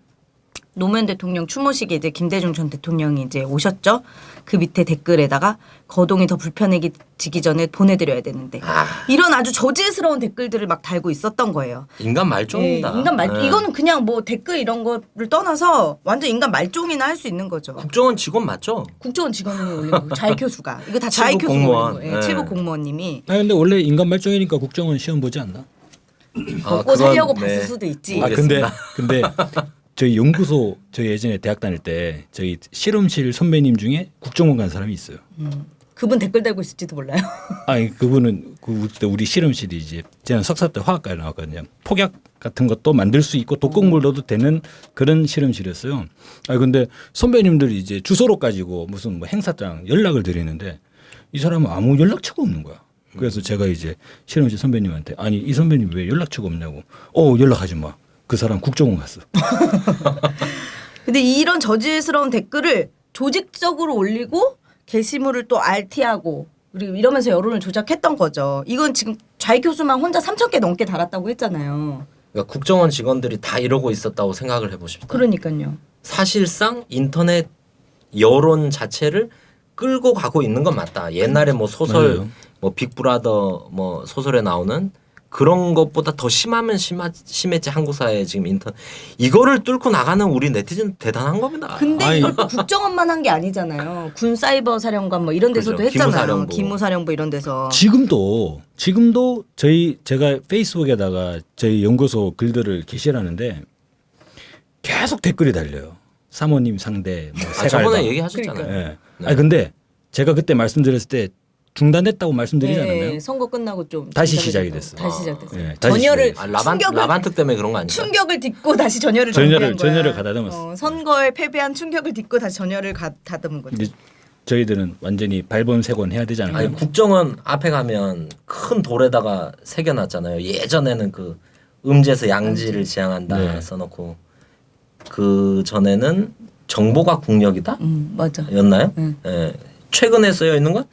노무현 대통령 추모식에 이제 김대중 전 대통령이 이제 오셨죠. 그 밑에 댓글에다가 거동이 더 불편해지기 전에 보내드려야 되는데 이런 아주 저질스러운 댓글들을 막 달고 있었던 거예요. 인간 말종이다. 인간 말 이거는 그냥 뭐 댓글 이런 거를 떠나서 완전 인간 말종이나 할 수 있는 거죠. 국정원 직원 맞죠? 국정원 직원이 올린 거고 자익교수가 이거 다 칠북 자익교수가 공무원. 올린 거예요. 네. 칠북 공무원님이 아 근데 원래 인간 말종이니까 국정원 시험 보지 않나? 먹고 살려고 봤을 수도 있지. 아 근데 저희 연구소 저희 예전에 대학 다닐 때 저희 실험실 선배님 중에 국정원 간 사람이 있어요. 그분 댓글 달고 있을지도 몰라요. 아니 그분은 우리 실험실이 이제 저는 석사 때 화학과에 나왔거든요. 폭약 같은 것도 만들 수 있고 독극물 넣어도 되는 그런 실험실이었어요. 아 근데 선배님들이 이제 주소록 가지고 무슨 뭐 행사장 연락을 드리는데 이 사람은 아무 연락처가 없는 거야. 그래서 제가 이제 실험실 선배님한테 아니 이 선배님 왜 연락처가 없냐고. 연락하지 마. 그 사람 국정원 갔어. 근데 이런 저질스러운 댓글을 조직적으로 올리고 게시물을 또 RT하고 그리고 이러면서 여론을 조작했던 거죠. 이건 지금 좌익교수만 혼자 3,000개 넘게 달았다고 했잖아요. 그러니까 국정원 직원들이 다 이러고 있었다고 생각을 해보십시오. 그러니까요. 사실상 인터넷 여론 자체를 끌고 가고 있는 건 맞다. 옛날에 뭐 소설, 맞아요. 뭐 빅브라더 뭐 소설에 나오는 그런 것보다 더 심하면 심했지 한국 사회에 지금 인터넷 이거를 뚫고 나가는 우리 네티즌 대단한 겁니다. 근데 아니. 이걸 또 국정원만 한 게 아니잖아요. 군 사이버 사령관 뭐 이런 데서도 그렇죠. 했잖아요. 기무사령부. 기무사령부 이런 데서. 지금도 제가 페이스북에다가 저희 연구소 글들을 게시하는데 계속 댓글이 달려요. 사모님 상대 뭐 저번에 세갈방. 얘기하셨잖아요. 예. 네. 아니 근데 제가 그때 말씀드렸을 때 중단됐다고 말씀드리지 않았나요? 네, 선거 끝나고 좀 다시 중단이 시작이 되고. 됐어. 다시 시작됐어요. 예, 다시 전열을 시작이 라반특 때문에 그런 거 아니에요? 충격을 딛고 다시 전열을 정비한 거야. 전열을 가다듬었어. 선거에 패배한 충격을 딛고 다시 전열을 다듬은 거죠. 근데 저희들은 완전히 발본색원 해야 되지 않을까요? 아니 국정원 앞에 가면 큰 돌에다가 새겨놨잖아요. 예전에는 그 음제에서 양지를 지향한다 네. 써놓고 그 전에는 정보가 국력이다 맞아. 였나요? 응. 예. 최근에 쓰여 있는 건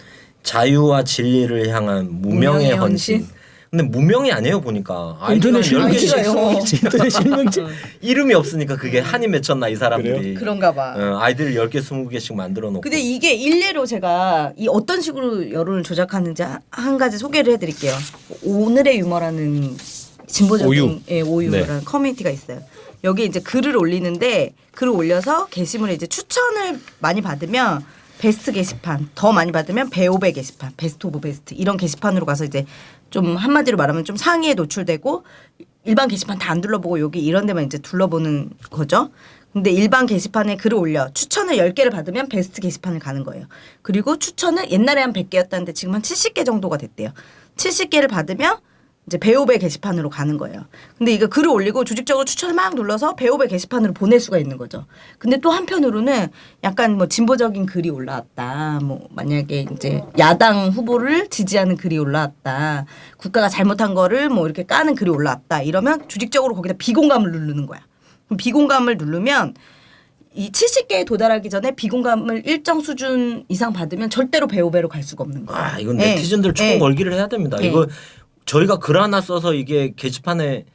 자유와 진리를 향한 무명의 무명의 헌신. 헌신. 근데 무명이 아니에요 보니까 인터넷 아이디가 10개씩 실명이에요. 인터넷 실명제. 이름이 없으니까 그게 한이 맺혔나 이 사람들이. 그런가 봐. 아이디를 10개 20개씩 만들어 놓고. 근데 이게 일례로 제가 이 어떤 식으로 여론을 조작하는지 한 가지 소개를 해드릴게요. 오늘의 유머라는 진보적인 오유. 오유라는 커뮤니티가 있어요. 여기 이제 글을 올리는데 글을 올려서 게시물에 이제 추천을 많이 받으면 베스트 게시판, 더 많이 받으면 배우배 게시판, 베스트 오브 베스트 이런 게시판으로 가서 이제 좀 한마디로 말하면 좀 상위에 노출되고 일반 게시판 다 안 둘러보고 여기 이런 데만 이제 둘러보는 거죠. 근데 일반 게시판에 글을 올려 추천을 10개를 받으면 베스트 게시판을 가는 거예요. 그리고 추천을 옛날에 한 100개였다는데 지금 한 70개 정도가 됐대요. 70개를 받으면 이제 배우배 게시판으로 가는 거예요. 근데 이거 글을 올리고 조직적으로 추천을 막 눌러서 배우배 게시판으로 보낼 수가 있는 거죠. 근데 또 한편으로는 약간 뭐 진보적인 글이 올라왔다. 뭐 만약에 이제 야당 후보를 지지하는 글이 올라왔다. 국가가 잘못한 거를 뭐 이렇게 까는 글이 올라왔다. 이러면 조직적으로 거기다 비공감을 누르는 거야. 그럼 비공감을 누르면 이 70개에 도달하기 전에 비공감을 일정 수준 이상 받으면 절대로 배우배로 갈 수가 없는 거야. 아, 이건 네티즌들 총 걸기를 해야 됩니다. 네. 이거 저희가 글 하나 써서 이게 게시판에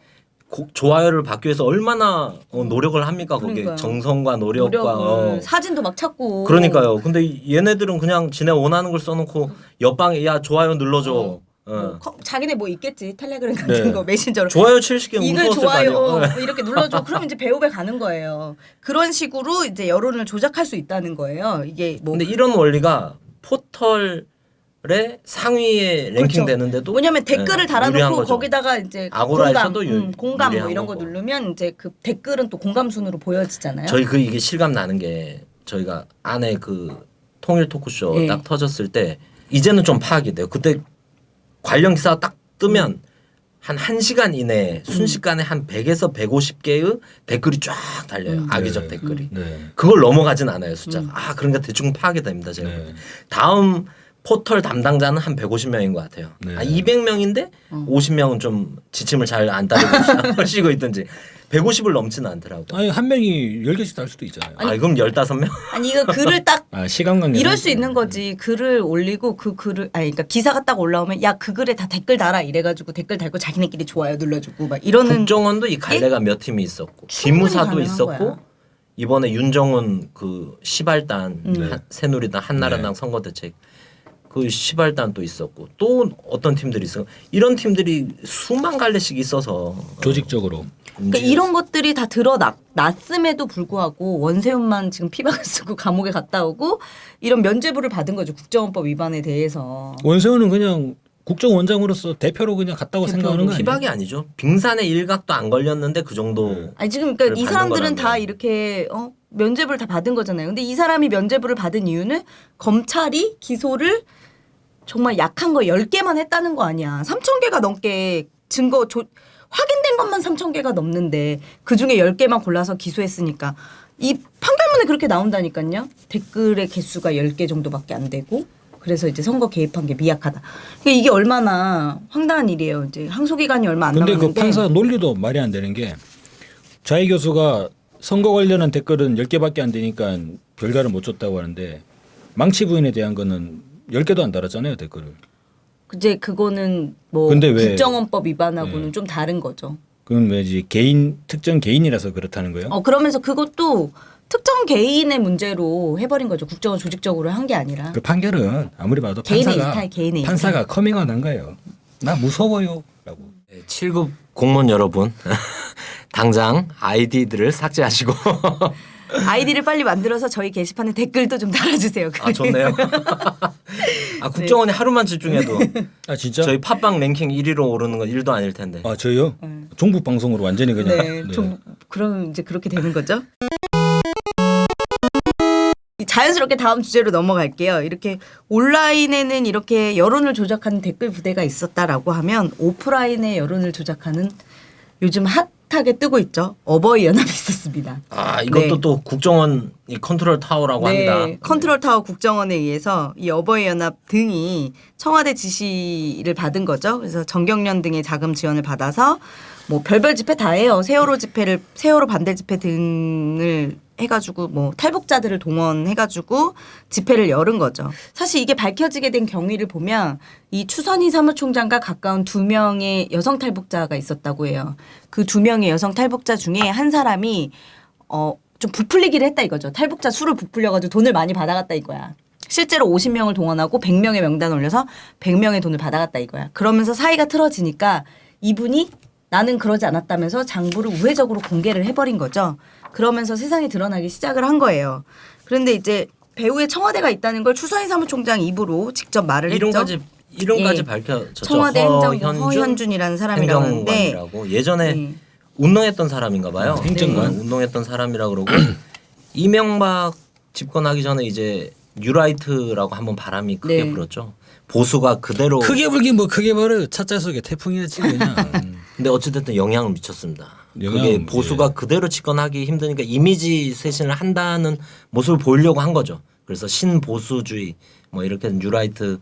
좋아요를 받기 위해서 얼마나 노력을 합니까? 거기에 그러니까요. 정성과 노력과 사진도 막 찾고. 그러니까요. 근데 얘네들은 그냥 지네 원하는 걸 써놓고 옆방에 야 좋아요 눌러줘. 뭐 자기네 뭐 있겠지 텔레그램 같은 네. 거 메신저로 좋아요 70개 이글 무서웠을 거 좋아요 아니에요. 이렇게 눌러줘. 그럼 이제 배우배 가는 거예요. 그런 식으로 이제 여론을 조작할 수 있다는 거예요. 이게 뭐 근데 이런 원리가 포털의 상위에 그렇죠. 랭킹되는데도 뭐냐면 댓글을 유리한 달아놓고 거죠. 거기다가 이제 아고라에서도 공감 뭐 유리한 이런 거 거고. 누르면 이제 그 댓글은 또 공감 순으로 보여지잖아요. 저희 이게 실감 나는 게 저희가 안에 그 통일 토크쇼 예. 딱 터졌을 때 이제는 좀 파악이 돼요. 그때 관련 기사가 딱 뜨면 한 1시간 이내에 순식간에 한 100에서 150개의 댓글이 쫙 달려요. 악의적 네. 댓글이. 네. 그걸 넘어가진 않아요, 숫자가. 아, 그러니까 대충 파악이 됩니다, 제가. 네. 다음 포털 담당자는 한 150명인 것 같아요. 네. 200명인데 50명은 좀 지침을 잘 안 따르고 쉬고 있든지 150을 넘지는 않더라고요. 아니 한 명이 10개씩 달 수도 있잖아요. 그럼 15명? 아니 이거 글을 딱 아 시간 관계 이럴 수 있는 거지. 글을 올리고 그 글을 그러니까 기사가 딱 올라오면 야 그 글에 다 댓글 달아 이래가지고 댓글 달고 자기네끼리 좋아요 눌러주고 막 이러는 국정원도 이 갈래가 몇 팀이 있었고 충분히 기무사도 가능한 있었고 거야. 이번에 윤정훈 그 시발단 네. 새누리당 한나라당 네. 선거대책 그 시발단도 있었고 또 어떤 팀들이 있어 이런 팀들이 수만 갈래씩 있어서 조직적으로 그러니까 이런 것들이 다 드러났음에도 불구하고 원세훈만 지금 피박을 쓰고 감옥에 갔다 오고 이런 면죄부를 받은 거죠. 국정원법 위반에 대해서. 원세훈은 그냥 국정원장으로서 대표로 그냥 갔다고 생각하는 거 아니에요? 피박이 아니죠. 빙산의 일각도 안 걸렸는데 그 정도. 아니 지금 그러니까 이 받는 사람들은 다 거라면. 이렇게 면죄부를 다 받은 거잖아요. 근데 이 사람이 면죄부를 받은 이유는 검찰이 기소를 정말 약한 거 10개만 했다는 거 아니야. 3,000개가 넘게 확인된 것만 3,000개가 넘는데 그중에 10개만 골라서 기소했으니까 이 판결문에 그렇게 나온다니까요. 댓글의 개수가 10개 정도밖에 안 되고 그래서 이제 선거 개입한 게 미약하다. 그러니까 이게 얼마나 황당한 일이에요. 이제 항소 기간이 얼마 안 근데 남았는데 그 판사 논리도 말이 안 되는 게 자희 교수가 선거 관련한 댓글은 10개밖에 안 되니까 별가를 못 줬다고 하는데 망치 부인에 대한 거는 10개도 안 달았잖아요, 댓글을. 이제 그거는 뭐 근데 왜- 국정원법 위반하고는 좀 다른 거죠. 그건 왜지 특정 개인이라서 그렇다는 거예요? 그러면서 그것도 특정 개인의 문제로 해버린 거죠. 국정원 조직적으로 한 게 아니라. 그 판결은 아무리 봐도 개인의 일탈, 개인의 판사가 커밍아웃한 거예요. 나 무서워요라고. 7급 공무원 여러분 당장 아이디들을 삭제하시고 아이디를 빨리 만들어서 저희 게시판에 댓글도 좀 달아주세요. 아 좋네요. 국정원이 하루만 집중해도 아 진짜? 저희 팟빵 랭킹 1위로 오르는 건 1도 아닐 텐데. 아 저요? 종북 방송으로 완전히 그냥. 네, 좀 그럼 이제 그렇게 되는 거죠. 자연스럽게 다음 주제로 넘어갈게요. 이렇게 온라인에는 이렇게 여론을 조작하는 댓글 부대가 있었다라고 하면 오프라인에 여론을 조작하는 요즘 핫하게 뜨고 있죠. 어버이 연합이 있었습니다. 이것도 네. 또 국정원 이 컨트롤 타워라고 합니다. 컨트롤 타워 국정원에 의해서 이 어버이 연합 등이 청와대 지시를 받은 거죠. 그래서 정경련 등의 자금 지원을 받아서 뭐 별별 집회 다 해요. 세월호 반대 집회 등을 해가지고 뭐 탈북자들을 동원해가지고 집회를 열은 거죠. 사실 이게 밝혀지게 된 경위를 보면 이 추선희 사무총장과 가까운 2명의 여성 탈북자가 있었다고 해요. 그 2명의 여성 탈북자 중에 한 사람이 좀 부풀리기를 했다 이거죠. 탈북자 수를 부풀려가지고 돈을 많이 받아갔다 이거야. 실제로 50명을 동원하고 100명의 명단 올려서 100명의 돈을 받아갔다 이거야. 그러면서 사이가 틀어지니까 이분이 나는 그러지 않았다면서 장부를 우회적으로 공개를 해버린 거죠. 그러면서 세상에 드러나기 시작을 한 거예요. 그런데 이제 배후에 청와대가 있다는 걸 추선희 사무총장 입으로 직접 말을 했죠. 이름까지 예. 밝혀졌죠. 청와대 행정부 허현준이라는 사람이라고 하는데 행정관이라고 예전에 네. 운동했던 사람인가 봐요. 행정관. 운동했던 사람이라고 그러고 이명박 집권하기 전에 이제 뉴라이트라고 한번 바람이 크게 네. 불었죠. 보수가 그대로 크게 불긴 뭐 크게 불어 차자 속에 태풍이었지 그냥. 근데 어찌됐든 영향을 미쳤습니다. 영향은, 그게 보수가 예. 그대로 집권하기 힘드니까 이미지 쇄신을 한다는 모습을 보이려고 한 거죠. 그래서 신보수주의 뭐 이렇게 뉴라이트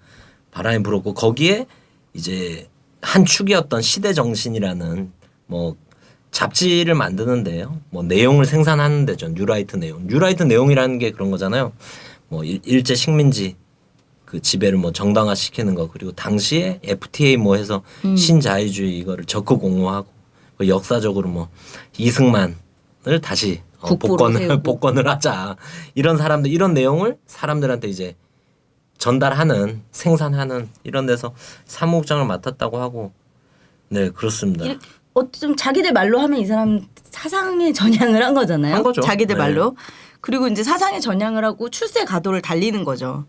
바람이 불었고 거기에 이제 한 축이었던 시대정신이라는 뭐 잡지를 만드는데요. 뭐 내용을 생산하는 데죠. 뉴라이트 내용. 뉴라이트 내용이라는 게 그런 거잖아요. 뭐 일제 식민지 그 지배를 뭐 정당화시키는 거 그리고 당시에 FTA 뭐 해서 신자유주의 이거를 적극 옹호하고 그 역사적으로 뭐 이승만을 다시 국보로 세우고. 복권을 하자 이런 사람들 이런 내용을 사람들한테 이제 전달하는 생산하는 이런 데서 사무국장을 맡았다고 하고 네 그렇습니다. 좀 자기들 말로 하면 이 사람 사상에 전향을 한 거잖아요. 한 거죠. 자기들 네. 말로. 그리고 이제 사상에 전향을 하고 출세 가도를 달리는 거죠.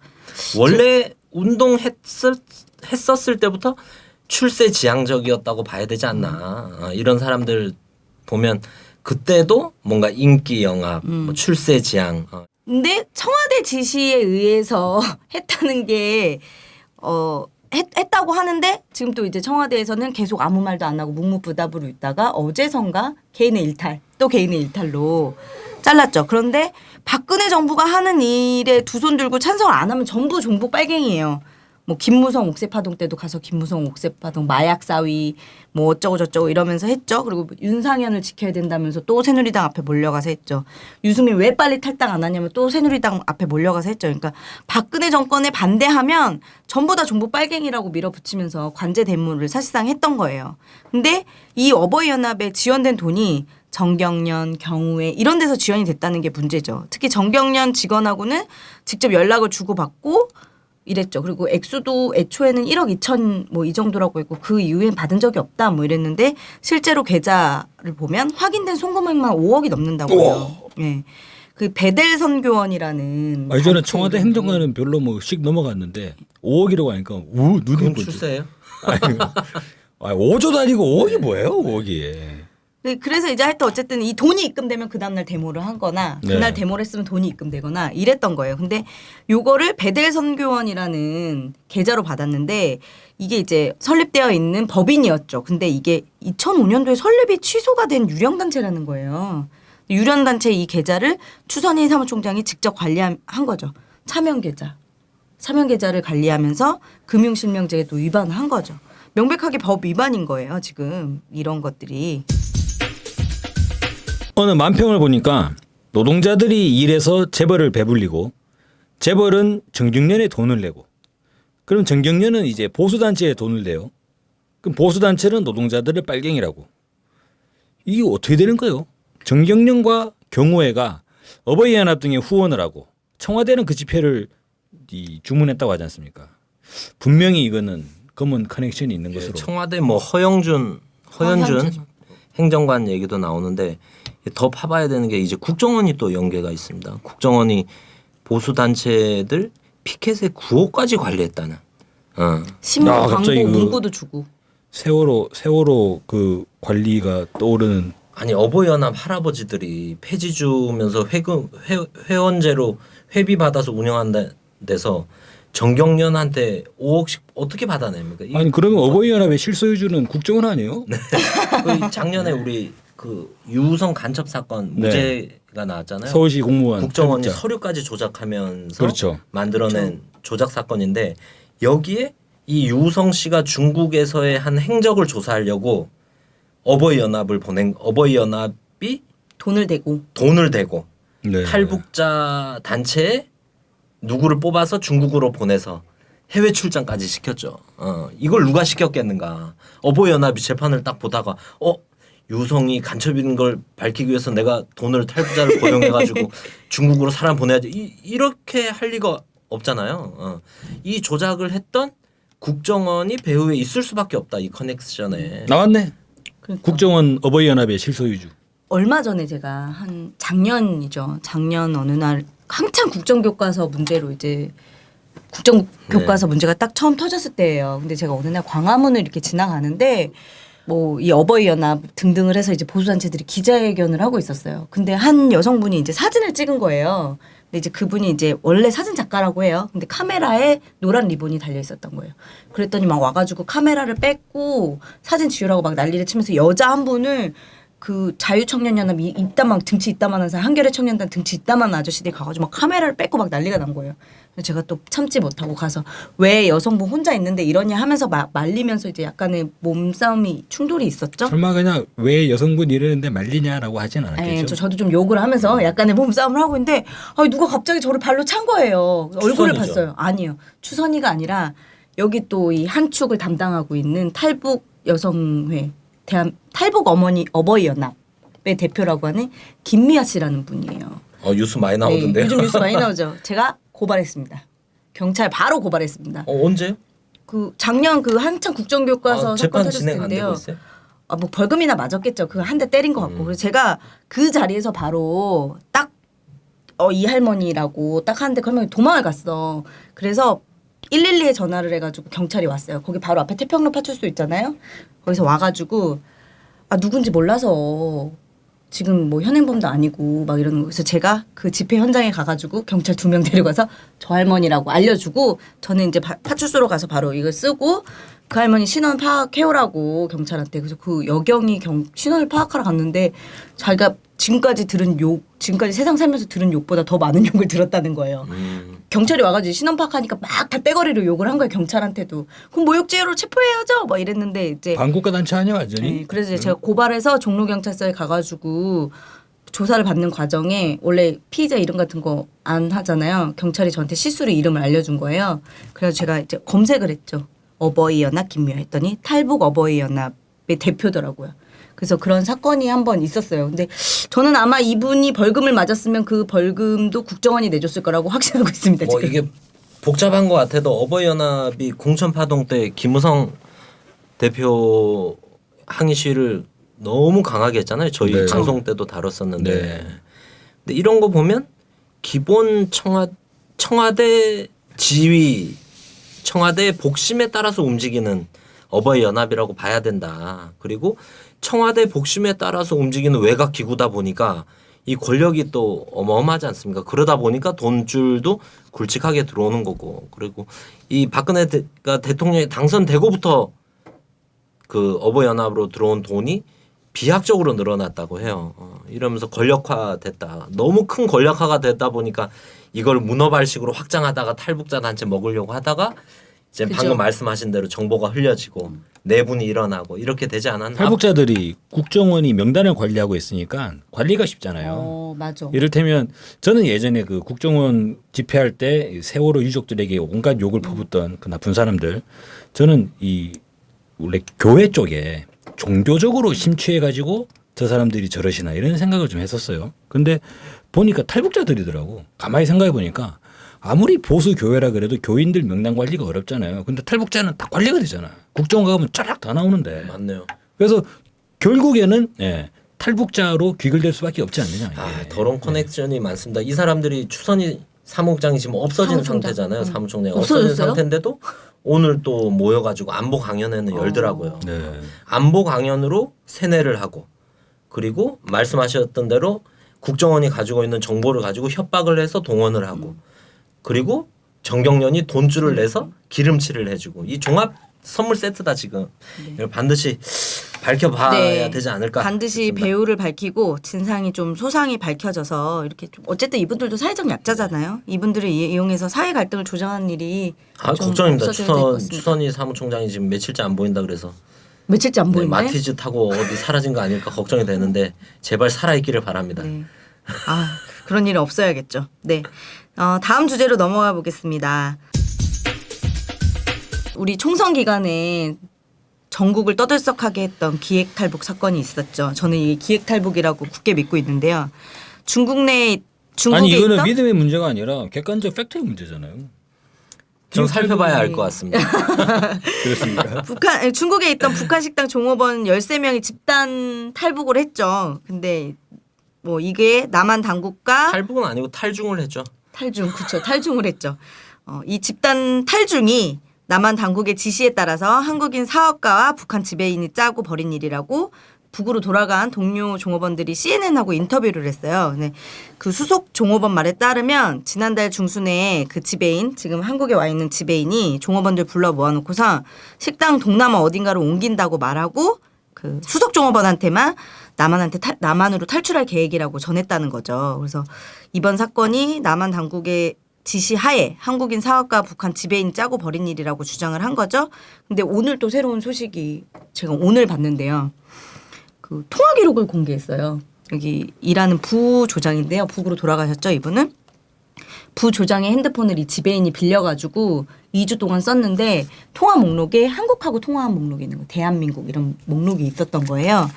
원래 운동했었을 때부터 출세 지향적이었다고 봐야 되지 않나. 이런 사람들 보면 그때도 뭔가 인기 영합, 뭐 출세 지향. 근데 청와대 지시에 의해서 했다는 게 했다고 하는데 지금 또 이제 청와대에서는 계속 아무 말도 안 하고 묵묵부답으로 있다가 어제선가 개인의 일탈 또 개인의 일탈로 잘랐죠. 그런데 박근혜 정부가 하는 일에 두 손 들고 찬성을 안 하면 전부 종북 빨갱이에요. 뭐 김무성 옥새파동 때도 가서 김무성 옥새파동 마약 사위 뭐 어쩌고 저쩌고 이러면서 했죠. 그리고 윤상현을 지켜야 된다면서 또 새누리당 앞에 몰려가서 했죠. 유승민 왜 빨리 탈당 안 하냐면 또 새누리당 앞에 몰려가서 했죠. 그러니까 박근혜 정권에 반대하면 전부 다 종북 빨갱이라고 밀어붙이면서 관제 대모를 사실상 했던 거예요. 근데 이 어버이연합에 지원된 돈이 정경련, 경우에 이런 데서 지원이 됐다는 게 문제죠. 특히 정경련 직원하고는 직접 연락을 주고받고 이랬죠. 그리고 액수도 애초에는 1억 2천 뭐 이 정도라고 했고 그 이후엔 받은 적이 없다 뭐 이랬는데 실제로 계좌를 보면 확인된 송금액만 5억이 넘는다고요. 예. 그 베델 선교원이라는 아니 저는 단체 청와대 이름이 행정관은 별로 뭐씩 넘어갔는데 5억이라고 하니까 눈이 그건 보죠. 출세예요? 아니 5조도 아니고 5억이 뭐예요? 5억이. 네, 그래서 이제 하여튼 어쨌든 이 돈이 입금되면 그 다음날 데모를 하거나 네. 그날 데모를 했으면 돈이 입금되거나 이랬던 거예요. 근데 요거를 베델 선교원이라는 계좌로 받았는데 이게 이제 설립되어 있는 법인이었죠. 근데 이게 2005년도에 설립이 취소가 된 유령단체라는 거예요. 유령단체 이 계좌를 추선희 사무총장이 직접 관리한 거죠. 차명계좌. 차명계좌를 관리하면서 금융실명제도 위반한 거죠. 명백하게 법 위반인 거예요. 지금 이런 것들이. 어느 만평을 보니까 노동자들이 일해서 재벌을 배불리고 재벌은 정경련에 돈을 내고 그럼 정경련은 이제 보수단체에 돈을 내요. 그럼 보수단체는 노동자들을 빨갱이라고. 이게 어떻게 되는 거예요? 정경련과 경우회가 어버이연합 등에 후원을 하고 청와대는 그 집회를 주문했다고 하지 않습니까? 분명히 이거는 검은 커넥션이 있는 것으로. 청와대 뭐 허영준 행정관 얘기도 나오는데 더 파봐야 되는 게 이제 국정원이 또 연계가 있습니다. 국정원이 보수 단체들 피켓에 9억까지 관리했다는. 신문 광고 갑자기 문구도 주고. 세월호 그 관리가 떠오르는. 아니 어버이연합 할아버지들이 폐지 주면서 회원제로 회비 받아서 운영한다 데서 정경련한테 5억씩 어떻게 받아냅니까? 아니 그러면 어버이연합의 실소유주는 국정원 아니에요? 그 작년에 우리 그 유우성 간첩 사건 무죄가 나왔잖아요. 서울시 공무원 국정원이 탈북자. 서류까지 조작하면서 그렇죠. 만들어낸 조작 사건인데 여기에 이 유우성 씨가 중국에서의 한 행적을 조사하려고 어버이연합이 돈을 대고. 돈을 대고 네. 탈북자 단체에 누구를 뽑아서 중국으로 보내서 해외 출장까지 시켰죠. 이걸 누가 시켰겠는가? 어버이연합이 재판을 딱 보다가 유성이 간첩인 걸 밝히기 위해서 내가 돈을 탈북자를 고용해가지고 중국으로 사람 보내야지. 이렇게 할 리가 없잖아요. 이 조작을 했던 국정원이 배후에 있을 수밖에 없다. 이 커넥션에. 나왔네. 그러니까. 국정원 어버이연합의 실소유주. 얼마 전에 제가 한 작년 어느 날 한창 국정교과서 문제로 이제 국정교과서 문제가 딱 처음 터졌을 때예요. 근데 제가 어느 날 광화문을 이렇게 지나가는데 뭐 이 어버이연합 등등을 해서 이제 보수단체들이 기자회견을 하고 있었어요. 근데 한 여성분이 이제 사진을 찍은 거예요. 근데 이제 그분이 이제 원래 사진 작가라고 해요. 근데 카메라에 노란 리본이 달려 있었던 거예요. 그랬더니 막 와가지고 카메라를 뺏고 사진 지우라고 막 난리를 치면서 여자 한 분을 그 자유청년연합 이따만 등치 이따만한 사람 한겨레 청년단 등치 이따만한 아저씨들이 가가지고 막 카메라를 뺏고 막 난리가 난 거예요. 그래서 제가 또 참지 못하고 가서 왜 여성분 혼자 있는데 이러냐 하면서 말리면서 이제 약간의 몸싸움이 충돌이 있었죠. 설마 그냥 왜 여성분 이러는데 말리냐라고 하진 않았겠죠. 저도 좀 욕을 하면서 약간의 몸싸움을 하고 있는데 누가 갑자기 저를 발로 찬 거예요. 얼굴을 추선이죠. 봤어요. 아니요. 추선이가 아니라 여기 또 이 한 축을 담당하고 있는 탈북 여성회 탈북 어버이연합의 대표라고 하는 김미아 씨라는 분이에요. 뉴스 많이 나오던데요. 네, 요즘 뉴스 많이 나오죠. 제가 고발했습니다. 경찰 바로 고발했습니다. 언제요? 그 작년 그 한창 국정교과서 사건 재판 터졌을 진행 안 되고 텐데요. 있어요? 뭐 벌금이나 맞았겠죠. 그 한 대 때린 것 같고. 그래서 제가 그 자리에서 바로 딱 이 할머니라고 딱 하는데 그 할머니 도망을 갔어. 그래서 112에 전화를 해가지고 경찰이 왔어요. 거기 바로 앞에 태평로 파출소 있잖아요. 거기서 와가지고 누군지 몰라서 지금 뭐 현행범도 아니고 막 이러는 거. 그래서 제가 그 집회 현장에 가가지고 경찰 2명 데려가서 저 할머니라고 알려주고 저는 이제 파출소로 가서 바로 이걸 쓰고 그 할머니 신원 파악해오라고 경찰한테. 그래서 그 여경이 신원을 파악하러 갔는데 자기가 지금까지 세상 살면서 들은 욕보다 더 많은 욕을 들었다는 거예요. 경찰이 와가지고 신원 파악하니까 막 다 떼거리로 욕을 한 거예요. 경찰한테도. 그럼 모욕죄로 체포해야죠. 막 이랬는데 이제 반국가 단체 아니야 완전히. 네, 그래서 제가 고발해서 종로경찰서에 가가지고 조사를 받는 과정에 원래 피의자 이름 같은 거 안 하잖아요. 경찰이 저한테 실수로 이름을 알려준 거예요. 그래서 제가 이제 검색을 했죠. 어버이 연합 김미화 했더니 탈북 어버이 연합의 대표더라고요. 그래서 그런 사건이 한 번 있었어요. 근데 저는 아마 이분이 벌금을 맞았으면 그 벌금도 국정원이 내줬을 거라고 확신하고 있습니다. 뭐 지금. 이게 복잡한 것 같아도 어버이연합이 공천파동 때 김무성 대표 항의 시위를 너무 강하게 했잖아요. 저희 네. 방송 때도 다뤘었는데. 네. 근데 이런 거 보면 기본 청와대 지위, 청와대의 복심에 따라서 움직이는 어버이연합이라고 봐야 된다. 그리고 청와대 복심에 따라서 움직이는 외곽 기구다 보니까 이 권력이 또 어마어마하지 않습니까? 그러다 보니까 돈줄도 굵직하게 들어오는 거고. 그리고 이 박근혜가 대통령이 당선되고부터 그 어버이연합으로 들어온 돈이 비약적으로 늘어났다고 해요. 이러면서 권력화됐다. 너무 큰 권력화가 됐다 보니까 이걸 문어발식으로 확장하다가 탈북자 단체 먹으려고 하다가 이제 그죠. 방금 말씀하신 대로 정보가 흘려지고 내분이 일어나고 이렇게 되지 않았나? 탈북자들이 국정원이 명단을 관리하고 있으니까 관리가 쉽잖아요. 맞아. 이를테면 저는 예전에 그 국정원 집회할 때 세월호 유족들에게 온갖 욕을 퍼붓던 그 나쁜 사람들, 저는 이 원래 교회 쪽에 종교적으로 심취해가지고 저 사람들이 저러시나 이런 생각을 좀 했었어요. 근데 보니까 탈북자들이더라고. 가만히 생각해 보니까 아무리 보수 교회라 그래도 교인들 명단 관리가 어렵잖아요. 근데 탈북자는 다 관리가 되잖아. 국정원 가면 쫙 다 나오는데. 맞네요. 그래서 결국에는 탈북자로 귀결될 수밖에 없지 않느냐. 이게. 더러운 커넥션이 많습니다. 이 사람들이 추선이 사무국장이 지금 없어진 사무총장. 상태잖아요. 사무총장이 없어졌어요? 없어진 상태인데도 오늘 또 모여가지고 안보 강연회는 열더라고요. 네. 안보 강연으로 세뇌를 하고 그리고 말씀하셨던 대로 국정원이 가지고 있는 정보를 가지고 협박을 해서 동원을 하고 그리고 정경련이 돈줄을 내서 기름칠을 해주고 이 종합 선물 세트다 지금. 이걸 반드시 밝혀봐야 되지 않을까. 반드시 싶습니다. 배우를 밝히고 진상이 좀 소상히 밝혀져서 이렇게 좀 어쨌든 이분들도 사회적 약자잖아요. 이분들을 이용해서 사회 갈등을 조장하는 일이 좀 걱정입니다. 없어져야 될것 같습니다. 추선이 사무총장이 지금 며칠째 안 보인다 그래서 며칠째 안 보이네. 마티즈 타고 어디 사라진 거 아닐까 걱정이 되는데 제발 살아있기를 바랍니다. 네. 그런 일은 없어야겠죠. 네. 다음 주제로 넘어가 보겠습니다. 우리 총선 기간에 전국을 떠들썩하게 했던 기획 탈북 사건이 있었죠. 저는 이게 기획 탈북이라고 굳게 믿고 있는데요. 중국에 아니 이거는 있던 믿음의 문제가 아니라 객관적 팩트의 문제잖아요. 좀 살펴봐야 알 것 같습니다. 그렇습니까? 중국에 있던 북한 식당 종업원 13명이 집단 탈북을 했죠. 근데 뭐 이게 남한 당국과 탈북은 아니고 탈중을 했죠. 탈중을 했죠. 이 집단 탈중이 남한 당국의 지시에 따라서 한국인 사업가와 북한 지배인이 짜고 벌인 일이라고 북으로 돌아간 동료 종업원들이 CNN하고 인터뷰를 했어요. 네. 그 수속 종업원 말에 따르면 지난달 중순에 그 지배인, 지금 한국에 와 있는 지배인이 종업원들 불러 모아놓고서 식당 동남아 어딘가로 옮긴다고 말하고 그 수속 종업원한테만 남한으로 탈출할 계획이라고 전했다는 거죠. 그래서 이번 사건이 남한 당국의 지시하에 한국인 사업가 북한 지배인 짜고 벌인 일이라고 주장을 한 거죠. 근데 오늘 또 새로운 소식이 제가 오늘 봤는데요. 그 통화 기록을 공개했어요. 여기 일하는 부조장인데요. 북으로 돌아가셨죠, 이분은. 부조장의 핸드폰을 이 지배인이 빌려가지고 2주 동안 썼는데 통화 목록에 한국하고 통화한 목록이 있는 거예요. 대한민국 이런 목록이 있었던 거예요.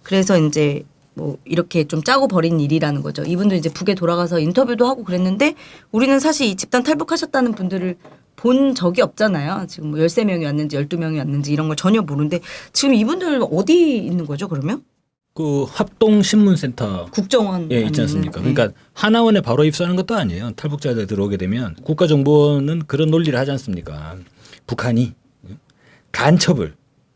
그래서 이제 뭐 이렇게 좀 짜고 버린 일이라는 거죠. 이분들 이제 북에 돌아가서 인터뷰도 하고 그랬는데 우리는 사실 이 집단 탈북하셨다는 분들을 본 적이 없잖아요. 지금 뭐 13명이 왔는지 12명이 왔는지 이런 걸 전혀 모르는데 지금 이분들 어디 있는 거죠, 그러면? 그 합동신문센터 국정원 예, 있지 아니면- 않습니까? 네. 그러니까 하나원에 바로 입수하는 것도 아니에요. 탈북자들 들어오게 되면 국가정보원은 그런 논리를 하지 않습니까? 북한이 간첩을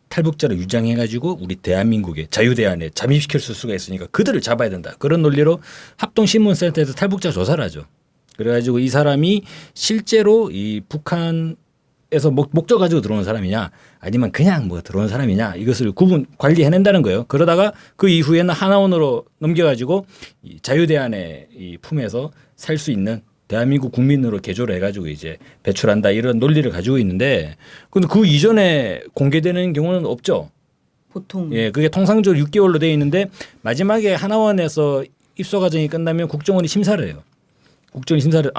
탈북자로 유장해가지고 우리 대한민국의 자유대안에 잠입시킬 수가 있으니까 그들을 잡아야 된다. 그런 논리로 합동신문센터에서 탈북자 조사를 하죠. 그래가지고 이 사람이 실제로 이 북한에서 목적 가지고 들어오는 사람이냐 아니면 그냥 뭐 들어오는 사람이냐 이것을 구분 관리해낸다는 거예요. 그러다가 그 이후에는 하나원으로 넘겨가지고 이 자유대안의 이 품에서 살 수 있는 대한민국 국민으로 개조를 해가지고 이제 배출한다 이런 논리를 가지고 있는데 근데 그 이전에 공개되는 경우는 없죠. 보통 예, 그게 통상적으로 6개월로 돼 있는데 마지막에 하나원에서 입소 과정이 끝나면 국정원이 심사를 해요. 국정원이 심사를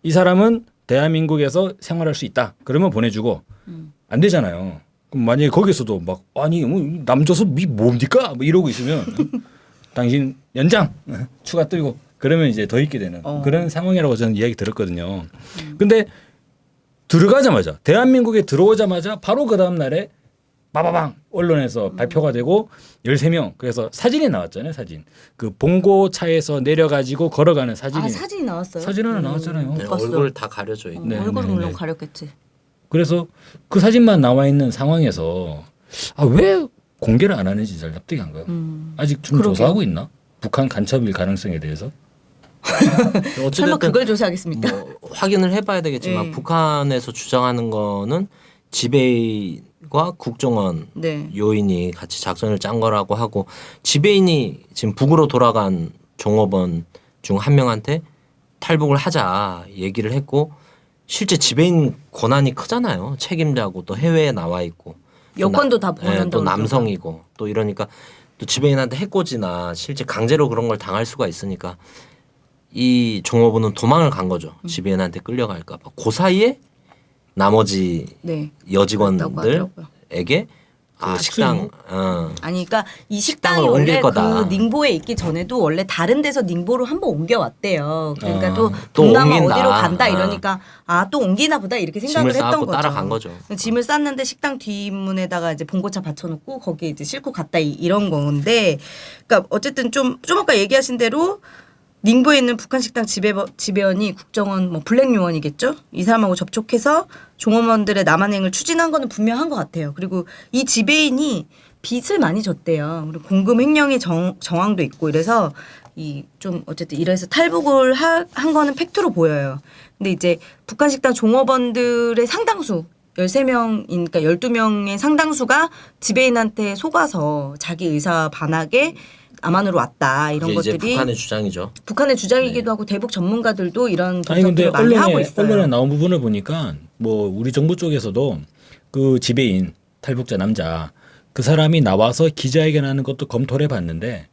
이 사람은 대한민국에서 생활할 수 있다. 그러면 보내주고 안 되잖아요. 그럼 만약에 거기서도 막 아니 뭐 남조선이 뭡니까? 뭐 이러고 있으면 당신 연장 추가 뜨고 그러면 이제 더 있게 되는 그런 상황이라고 저는 이야기 들었거든요. 근데 들어가자마자 대한민국에 들어오자마자 바로 그 다음 날에 빠바방 언론에서 발표가 되고 13명 그래서 사진이 나왔잖아요. 사진 그 봉고차에서 내려가지고 걸어가는 사진이 사진이 나왔어요. 사진 하나 나왔잖아요. 네, 봤어. 얼굴 다 가려져 있고. 네, 얼굴은 네, 물론 네. 가렸겠지. 그래서 그 사진만 나와 있는 상황에서 왜 공개를 안 하는지 잘 납득이 안 가요. 아직 좀 그러게요. 조사하고 있나? 북한 간첩일 가능성에 대해서? 설마 어쨌든 그걸 조사하겠습니까? 뭐 확인을 해봐야 되겠지만 네. 북한에서 주장하는 거는 지배인과 국정원 네. 요인이 같이 작전을 짠 거라고 하고 지배인이 지금 북으로 돌아간 종업원 중 한 명한테 탈북을 하자 얘기를 했고 실제 지배인 권한이 크잖아요. 책임자고 또 해외에 나와 있고 또 여권도 다 예, 보낸다고 또 남성이고 또 이러니까 또 지배인한테 해코지나 실제 강제로 그런 걸 당할 수가 있으니까 이 종업원은 도망을 간 거죠. 지배인한테 끌려갈까 봐. 그 사이에 나머지 네. 그랬다고 여직원들에게 하더라고요. 그 식당 아니, 그러니까 이 식당이 식당을 옮길 원래 거다. 그 닝보에 있기 전에도 원래 다른 데서 닝보로 한번 옮겨왔대요. 그러니까 또 또 동남아 옮긴다. 어디로 간다 이러니까 또 옮기나 보다 이렇게 생각을 짐을 했던 싸고 거죠. 따라간 거죠. 짐을 쌌는데 식당 뒷문에다가 이제 봉고차 받쳐놓고 거기에 이제 싣고 갔다 이런 건데, 그러니까 어쨌든 좀 아까 얘기하신 대로 닝보에 있는 북한 식당 지배원이 국정원 뭐 블랙 요원이겠죠? 이 사람하고 접촉해서 종업원들의 남한행을 추진한 거는 분명한 것 같아요. 그리고 이 지배인이 빚을 많이 졌대요. 그리고 공금 횡령의 정황도 있고 이래서 이 좀 어쨌든 이래서 탈북을 한 거는 팩트로 보여요. 근데 이제 북한 식당 종업원들의 상당수 13명이니까 12명의 상당수가 지배인한테 속아서 자기 의사 반하게 남한으로 왔다 이런 이게 이제 것들이 북한의 주장이죠. 북한의 주장이기도 하고 대북 전문가들도 이런 아니 근데 분석들을 많이 하고 있어요. 언론에 나온 부분을 보니까 뭐 우리 정부 쪽에서도 그 지배인 탈북자 남자 그 사람이 나와서 기자회견하는 것도 검토를 해봤는데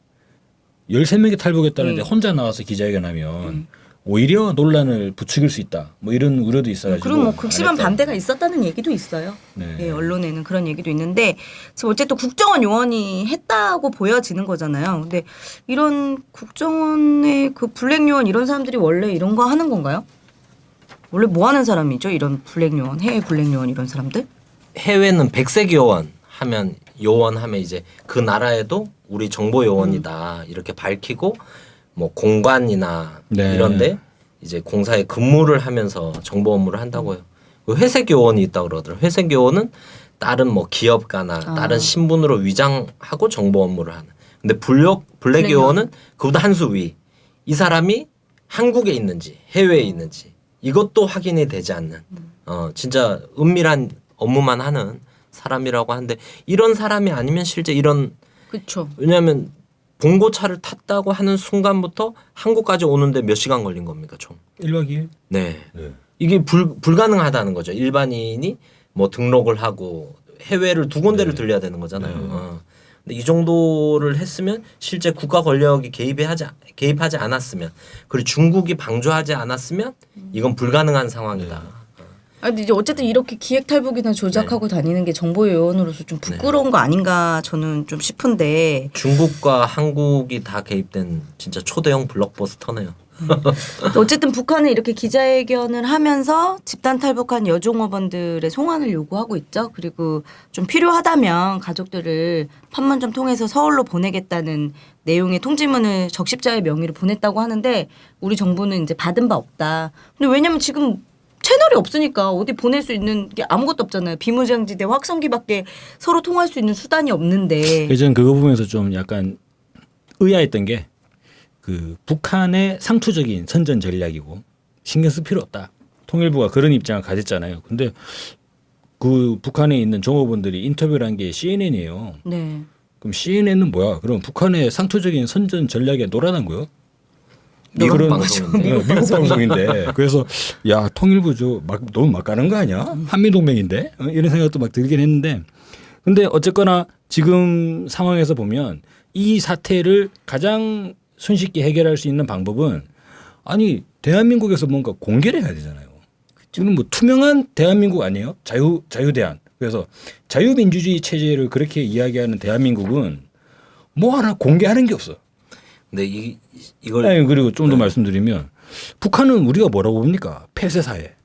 13명이 탈북했다는데 혼자 나와서 기자회견하면 오히려 논란을 부추길 수 있다. 뭐 이런 우려도 있어가지고. 그리고 뭐 극심한 안 했다. 반대가 있었다는 얘기도 있어요. 네. 예, 언론에는 그런 얘기도 있는데 지금 어쨌든 국정원 요원이 했다고 보여지는 거잖아요. 근데 이런 국정원의 그 블랙 요원 이런 사람들이 원래 이런 거 하는 건가요? 원래 뭐 하는 사람이죠? 이런 블랙 요원, 해외 블랙 요원 이런 사람들? 해외는 백색 요원 하면 이제 그 나라에도 우리 정보 요원이다 이렇게 밝히고 뭐 공관이나 네. 이런데 이제 공사에 근무를 하면서 정보 업무를 한다고요. 회색 요원이 있다 그러더라고요. 회색 요원은 다른 뭐 기업가나 다른 신분으로 위장하고 정보 업무를 하는. 근데 블랙 요원은 그보다 한 수 위. 이 사람이 한국에 있는지 해외에 있는지 이것도 확인이 되지 않는 진짜 은밀한 업무만 하는 사람이라고 하는데 이런 사람이 아니면 실제 이런 그렇죠. 왜냐하면 봉고차를 탔다고 하는 순간부터 한국까지 오는데 몇 시간 걸린 겁니까 총? 1박 2일? 네. 네. 이게 불가능하다는 거죠. 일반인이 뭐 등록을 하고 해외를 두 군데를 들려야 되는 거잖아요. 근데 이 정도를 했으면 실제 국가 권력이 개입하지 않았으면 그리고 중국이 방조하지 않았으면 이건 불가능한 상황이다. 근데 이제 어쨌든 이렇게 기획 탈북이나 조작하고 다니는 게 정보 요원으로서 좀 부끄러운 거 아닌가 저는 좀 싶은데. 중국과 한국이 다 개입된 진짜 초대형 블록버스터네요. 어쨌든 북한은 이렇게 기자회견을 하면서 집단 탈북한 여종업원들의 송환을 요구하고 있죠. 그리고 좀 필요하다면 가족들을 판문점 통해서 서울로 보내겠다는 내용의 통지문을 적십자의 명의로 보냈다고 하는데 우리 정부는 이제 받은 바 없다. 근데 왜냐면 지금 채널이 없으니까 어디 보낼 수 있는 게 아무것도 없잖아요. 비무장지대 확성기밖에 서로 통할 수 있는 수단이 없는데. 예전 그거 보면서 좀 약간 의아했던 게 그 북한의 상투적인 선전 전략이고 신경 쓸 필요 없다. 통일부가 그런 입장을 가졌잖아요. 근데 그 북한에 있는 종업원들이 인터뷰를 한 게 CNN이에요. 네. 그럼 CNN은 뭐야? 그럼 북한의 상투적인 선전 전략에 놀아난 거요? 미국 그런- 방송인데. 미국 방송인데 그래서 야 통일부 너무 막 가는 거 아니야? 한미 동맹인데 이런 생각도 막 들긴 했는데 근데 어쨌거나 지금 상황에서 보면 이 사태를 가장 손쉽게 해결할 수 있는 방법은 아니 대한민국에서 뭔가 공개를 해야 되잖아요. 지금 뭐 투명한 대한민국 아니에요? 자유대한. 그래서 자유민주주의 체제를 그렇게 이야기하는 대한민국은 뭐 하나 공개하는 게 없어. 근데 이걸 아니, 그리고 좀 더 말씀드리면 북한은 우리가 뭐라고 봅니까? 폐쇄 사회.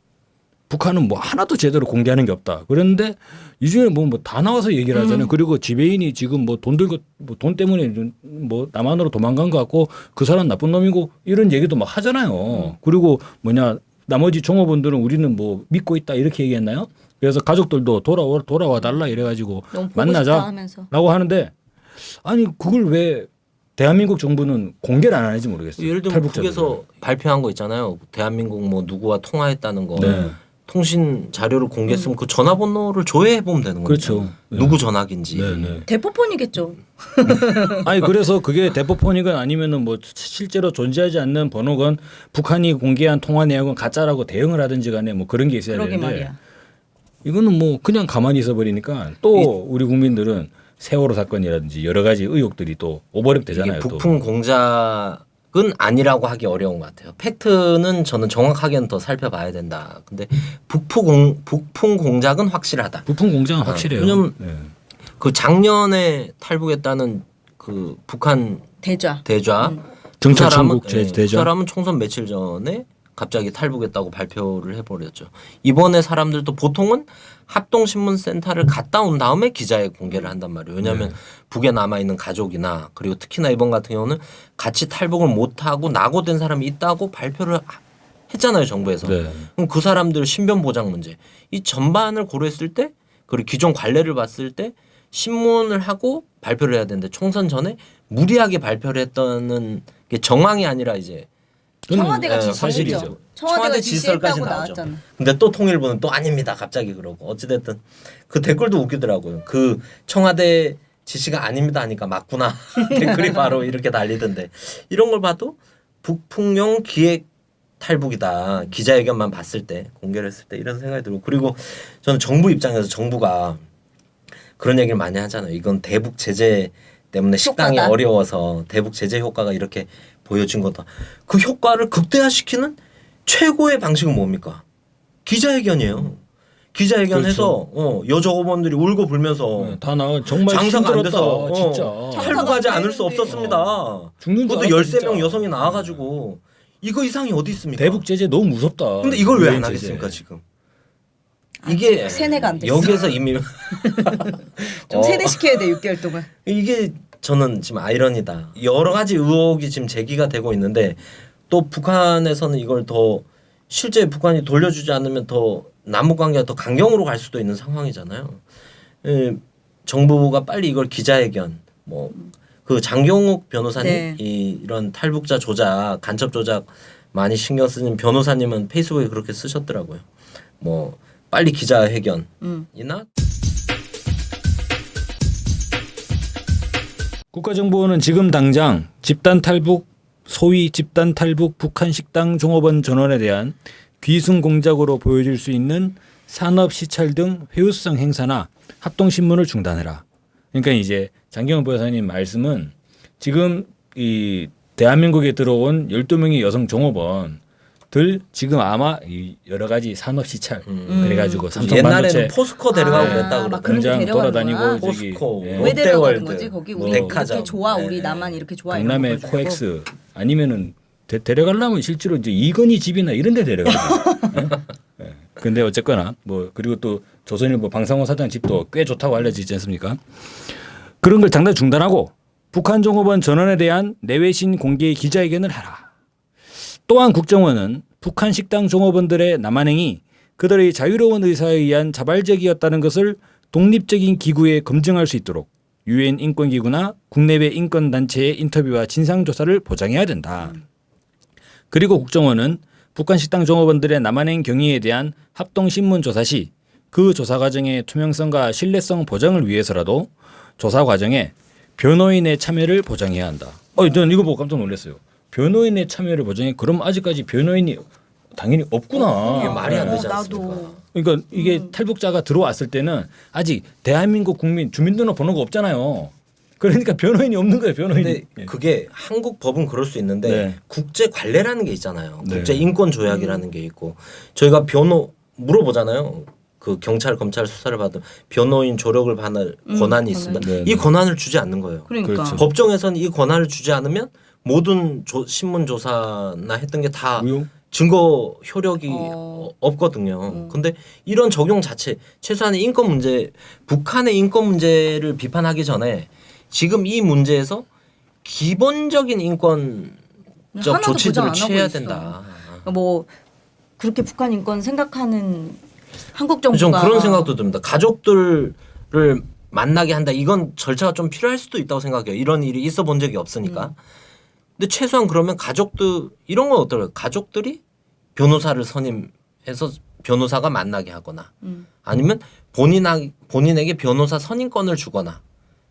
북한은 뭐 하나도 제대로 공개하는 게 없다. 그런데 이 중에 뭐 다 나와서 얘기를 하잖아요. 그리고 지배인이 지금 뭐 돈 들고 뭐 돈 때문에 뭐 남한으로 도망간 것 같고 그 사람 나쁜 놈이고 이런 얘기도 막 하잖아요. 그리고 뭐냐 나머지 종업원들은 우리는 뭐 믿고 있다 이렇게 얘기했나요? 그래서 가족들도 돌아와 달라 이래가지고 너무 보고 싶다 하면서. 만나자라고 하는데 아니 그걸 왜 대한민국 정부는 공개를 안 하는지 모르겠어요. 예를 들면 탈북자들은. 북에서 발표한 거 있잖아요. 대한민국 뭐 누구와 통화했다는 거. 네. 통신 자료를 공개했으면 그 전화번호를 조회해 보면 되는 거죠. 그렇죠. 누구 전화기인지. 네, 네. 대포폰이겠죠. 아니 그래서 그게 대포폰이건 아니면은 뭐 실제로 존재하지 않는 번호건 북한이 공개한 통화 내역은 가짜라고 대응을 하든지 간에 뭐 그런 게 있어야 그러게 되는데 말이야. 이거는 뭐 그냥 가만히 있어 버리니까 또 우리 국민들은 세월호 사건이라든지 여러 가지 의혹들이 또 오버랩 되잖아요. 이게 또. 북풍 공작은 아니라고 하기 어려운 것 같아요. 팩트는 저는 정확하게는 더 살펴봐야 된다. 근데 북풍 공작은 확실하다. 부품 공장은 확실해요. 왜냐면 네. 그 작년에 탈북했다는 그 북한 대좌. 대좌 정찰 그 사람은- 천국 예, 그 대좌. 사람은 총선 며칠 전에 갑자기 탈북했다고 발표를 해버렸죠. 이번에 사람들도 보통은 합동신문센터를 갔다 온 다음에 기자회 공개를 한단 말이에요. 왜냐하면 네. 북에 남아있는 가족이나 그리고 특히나 이번 같은 경우는 같이 탈북을 못하고 낙오된 사람이 있다고 발표를 했잖아요. 정부에서. 네. 그럼 그 사람들 신변 보장 문제 이 전반을 고려했을 때 그리고 기존 관례를 봤을 때 신문을 하고 발표를 해야 되는데 총선 전에 무리하게 발표를 했다는 게 정황이 아니라 이제 청와대가 예, 지시했죠. 사실이죠. 청와대가 지시설까지 지시했다고 나왔죠. 나왔잖아. 근데 또 통일부는 또 아닙니다. 갑자기 그러고 어찌됐든 그 댓글도 웃기더라고요. 그 청와대 지시가 아닙니다 하니까 맞구나 댓글이 바로 이렇게 달리던데 이런 걸 봐도 북풍용 기획 탈북이다. 기자회견만 봤을 때 공개를 했을 때 이런 생각이 들고 그리고 저는 정부 입장에서 정부가 그런 얘기를 많이 하잖아요. 이건 대북 제재 때문에 식당이 효과다. 어려워서 대북 제재 효과가 이렇게 보여진 거다. 그 효과를 극대화시키는 최고의 방식은 뭡니까? 기자회견이에요. 기자회견해서 여직원들이 울고 불면서 네, 다 나와 정말 장사가 안 힘들었다. 돼서 진짜. 탈북하지 않을 수 되는데. 없었습니다. 죽는 줄 그것도 알았다, 13명 진짜. 여성이 나와가지고 이거 이상이 어디 있습니까? 대북 제재 너무 무섭다. 근데 이걸 왜 안 유엔 하겠습니까 제재. 지금? 아직 이게 세뇌가 안 됐어. 여기에서 이미 좀 세뇌시켜야 돼 6개월 동안. 이게 저는 지금 아이러니다. 여러 가지 의혹이 지금 제기가 되고 있는데 또 북한에서는 이걸 더 실제 북한이 돌려주지 않으면 더 남북 관계가 더 강경으로 갈 수도 있는 상황이잖아요. 정부가 빨리 이걸 기자회견 뭐 그 장경욱 변호사님 네. 이런 탈북자 조작 간첩 조작 많이 신경 쓰는 변호사님은 페이스북에 그렇게 쓰셨더라고요. 뭐 빨리 기자회견이나 국가정보원은 지금 당장 집단 탈북 소위 집단 탈북 북한 식당 종업원 전원에 대한 귀순 공작으로 보여질 수 있는 산업 시찰 등 회유성 행사나 합동 신문을 중단해라. 그러니까 이제 장경훈 변호사님 말씀은 지금 이 대한민국에 들어온 12명의 여성 종업원 지금 아마 이 여러 가지 산업 시찰 그래가지고 삼성 옛날에는 반도체 포스코 데려가고 아, 그랬다 막 그러더라고요. 그런 데 공장 데려가는 돌아다니고 거야? 저기 포스코, 예. 왜 데려가는 롯데월드, 거지? 거기 뭐 우리 백화점. 이렇게 좋아, 우리 네. 나만 이렇게 좋아. 이런 경남의 거 보여주고. 코엑스 아니면은 데려가려면 실제로 이제 이건희 집이나 이런 데 데려가요. 예? 예. 근데 어쨌거나 뭐 그리고 또 조선일보 방상호 사장 집도 꽤 좋다고 알려지지 않습니까? 그런 걸 당장 중단하고 북한 종업원 전원에 대한 내외신 공개 기자회견을 하라. 또한 국정원은 북한 식당 종업원들의 남한행이 그들의 자유로운 의사에 의한 자발적이었다는 것을 독립적인 기구에 검증할 수 있도록 유엔 인권기구나 국내외 인권단체의 인터뷰와 진상조사를 보장해야 된다. 그리고 국정원은 북한 식당 종업원들의 남한행 경위에 대한 합동신문 조사 시 그 조사 과정의 투명성과 신뢰성 보장을 위해서라도 조사 과정에 변호인의 참여를 보장해야 한다. 저는 이거 보고 깜짝 놀랐어요. 변호인의 참여를 보장해. 그럼 아직까지 변호인이 당연히 없구나. 이게 말이 안 되지 나도. 않습니까? 그러니까 이게 탈북자가 들어왔을 때는 아직 대한민국 국민 주민등록번호가 없잖아요. 그러니까 변호인이 없는 거예요. 변호인이. 근데 그게 한국 법은 그럴 수 있는데 네. 국제 관례라는 게 있잖아요. 네. 국제 인권 조약이라는 게 있고 저희가 변호 물어보잖아요. 그 경찰 검찰 수사를 받은 변호인 조력을 받을 권한이 있으면 네, 이 네. 권한을 주지 않는 거예요. 그러니까. 그렇죠. 법정에서는 이 권한을 주지 않으면 모든 신문 조사나 했던 게 다 무용? 증거 효력이 없거든요. 근데 이런 적용 자체 최소한 인권 문제 북한의 인권 문제를 비판하기 전에 지금 이 문제에서 기본적인 인권적 하나도 보장 조치들을 안 하고 취해야 있어. 된다. 뭐 그렇게 북한 인권 생각하는 한국 좀 정부가 그런 생각도 듭니다. 가족들을 만나게 한다. 이건 절차가 좀 필요할 수도 있다고 생각해요. 이런 일이 있어 본 적이 없으니까. 근데 최소한 그러면 가족들 이런 건 어떨까요? 가족들이 변호사를 선임해서 변호사가 만나게 하거나 아니면 본인에게 변호사 선임권을 주거나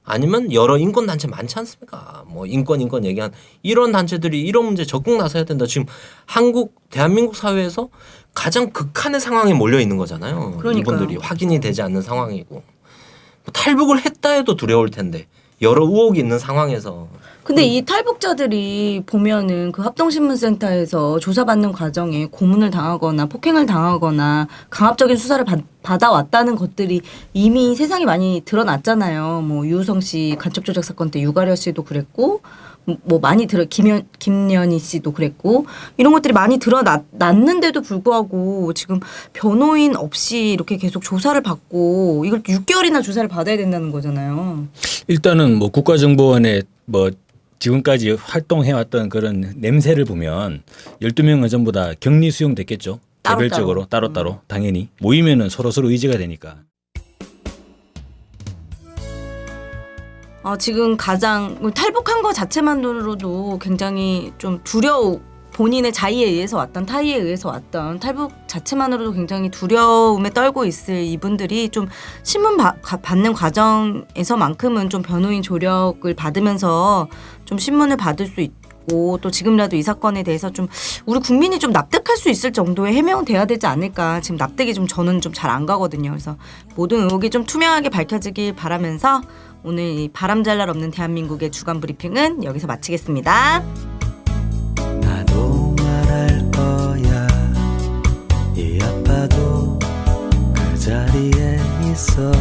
아니면 여러 인권 단체 많지 않습니까? 뭐 인권 얘기한 이런 단체들이 이런 문제 적극 나서야 된다. 지금 대한민국 사회에서 가장 극한의 상황에 몰려 있는 거잖아요. 그러니까요. 이분들이 확인이 되지 않는 상황이고 뭐 탈북을 했다 해도 두려울 텐데 여러 의혹이 있는 상황에서 근데 이 탈북자들이 보면은 그 합동신문센터에서 조사받는 과정에 고문을 당하거나 폭행을 당하거나 강압적인 수사를 받아왔다는 것들이 이미 세상에 많이 드러났잖아요. 뭐 유우성 씨 간첩 조작 사건 때 유가려 씨도 그랬고 뭐 많이 김연희 씨도 그랬고 이런 것들이 많이 드러났는데도 불구하고 지금 변호인 없이 이렇게 계속 조사를 받고 이걸 6개월이나 조사를 받아야 된다는 거잖아요. 일단은 뭐 국가정보원에 뭐 지금까지 활동해왔던 그런 냄새를 보면 12명은 전부 다 격리 수용됐겠죠. 개별적으로 따로따로 당연히 모이면은 서로 의지가 되니까. 지금 가장 탈북한 거 자체만으로도 굉장히 좀 본인의 자의에 의해서 왔던 타의에 의해서 왔던 탈북 자체만으로도 굉장히 두려움에 떨고 있을 이분들이 좀 신문 받는 과정에서만큼은 좀 변호인 조력을 받으면서 좀 신문을 받을 수 있고 또 지금이라도 이 사건에 대해서 좀 우리 국민이 좀 납득할 수 있을 정도의 해명돼야 되지 않을까. 지금 납득이 좀 저는 좀 잘 안 가거든요. 그래서 모든 의혹이 좀 투명하게 밝혀지길 바라면서 오늘 이 바람잘 날 없는 대한민국의 주간 브리핑은 여기서 마치겠습니다. 나도 말할 거야. 이 아파도 그 자리에 있어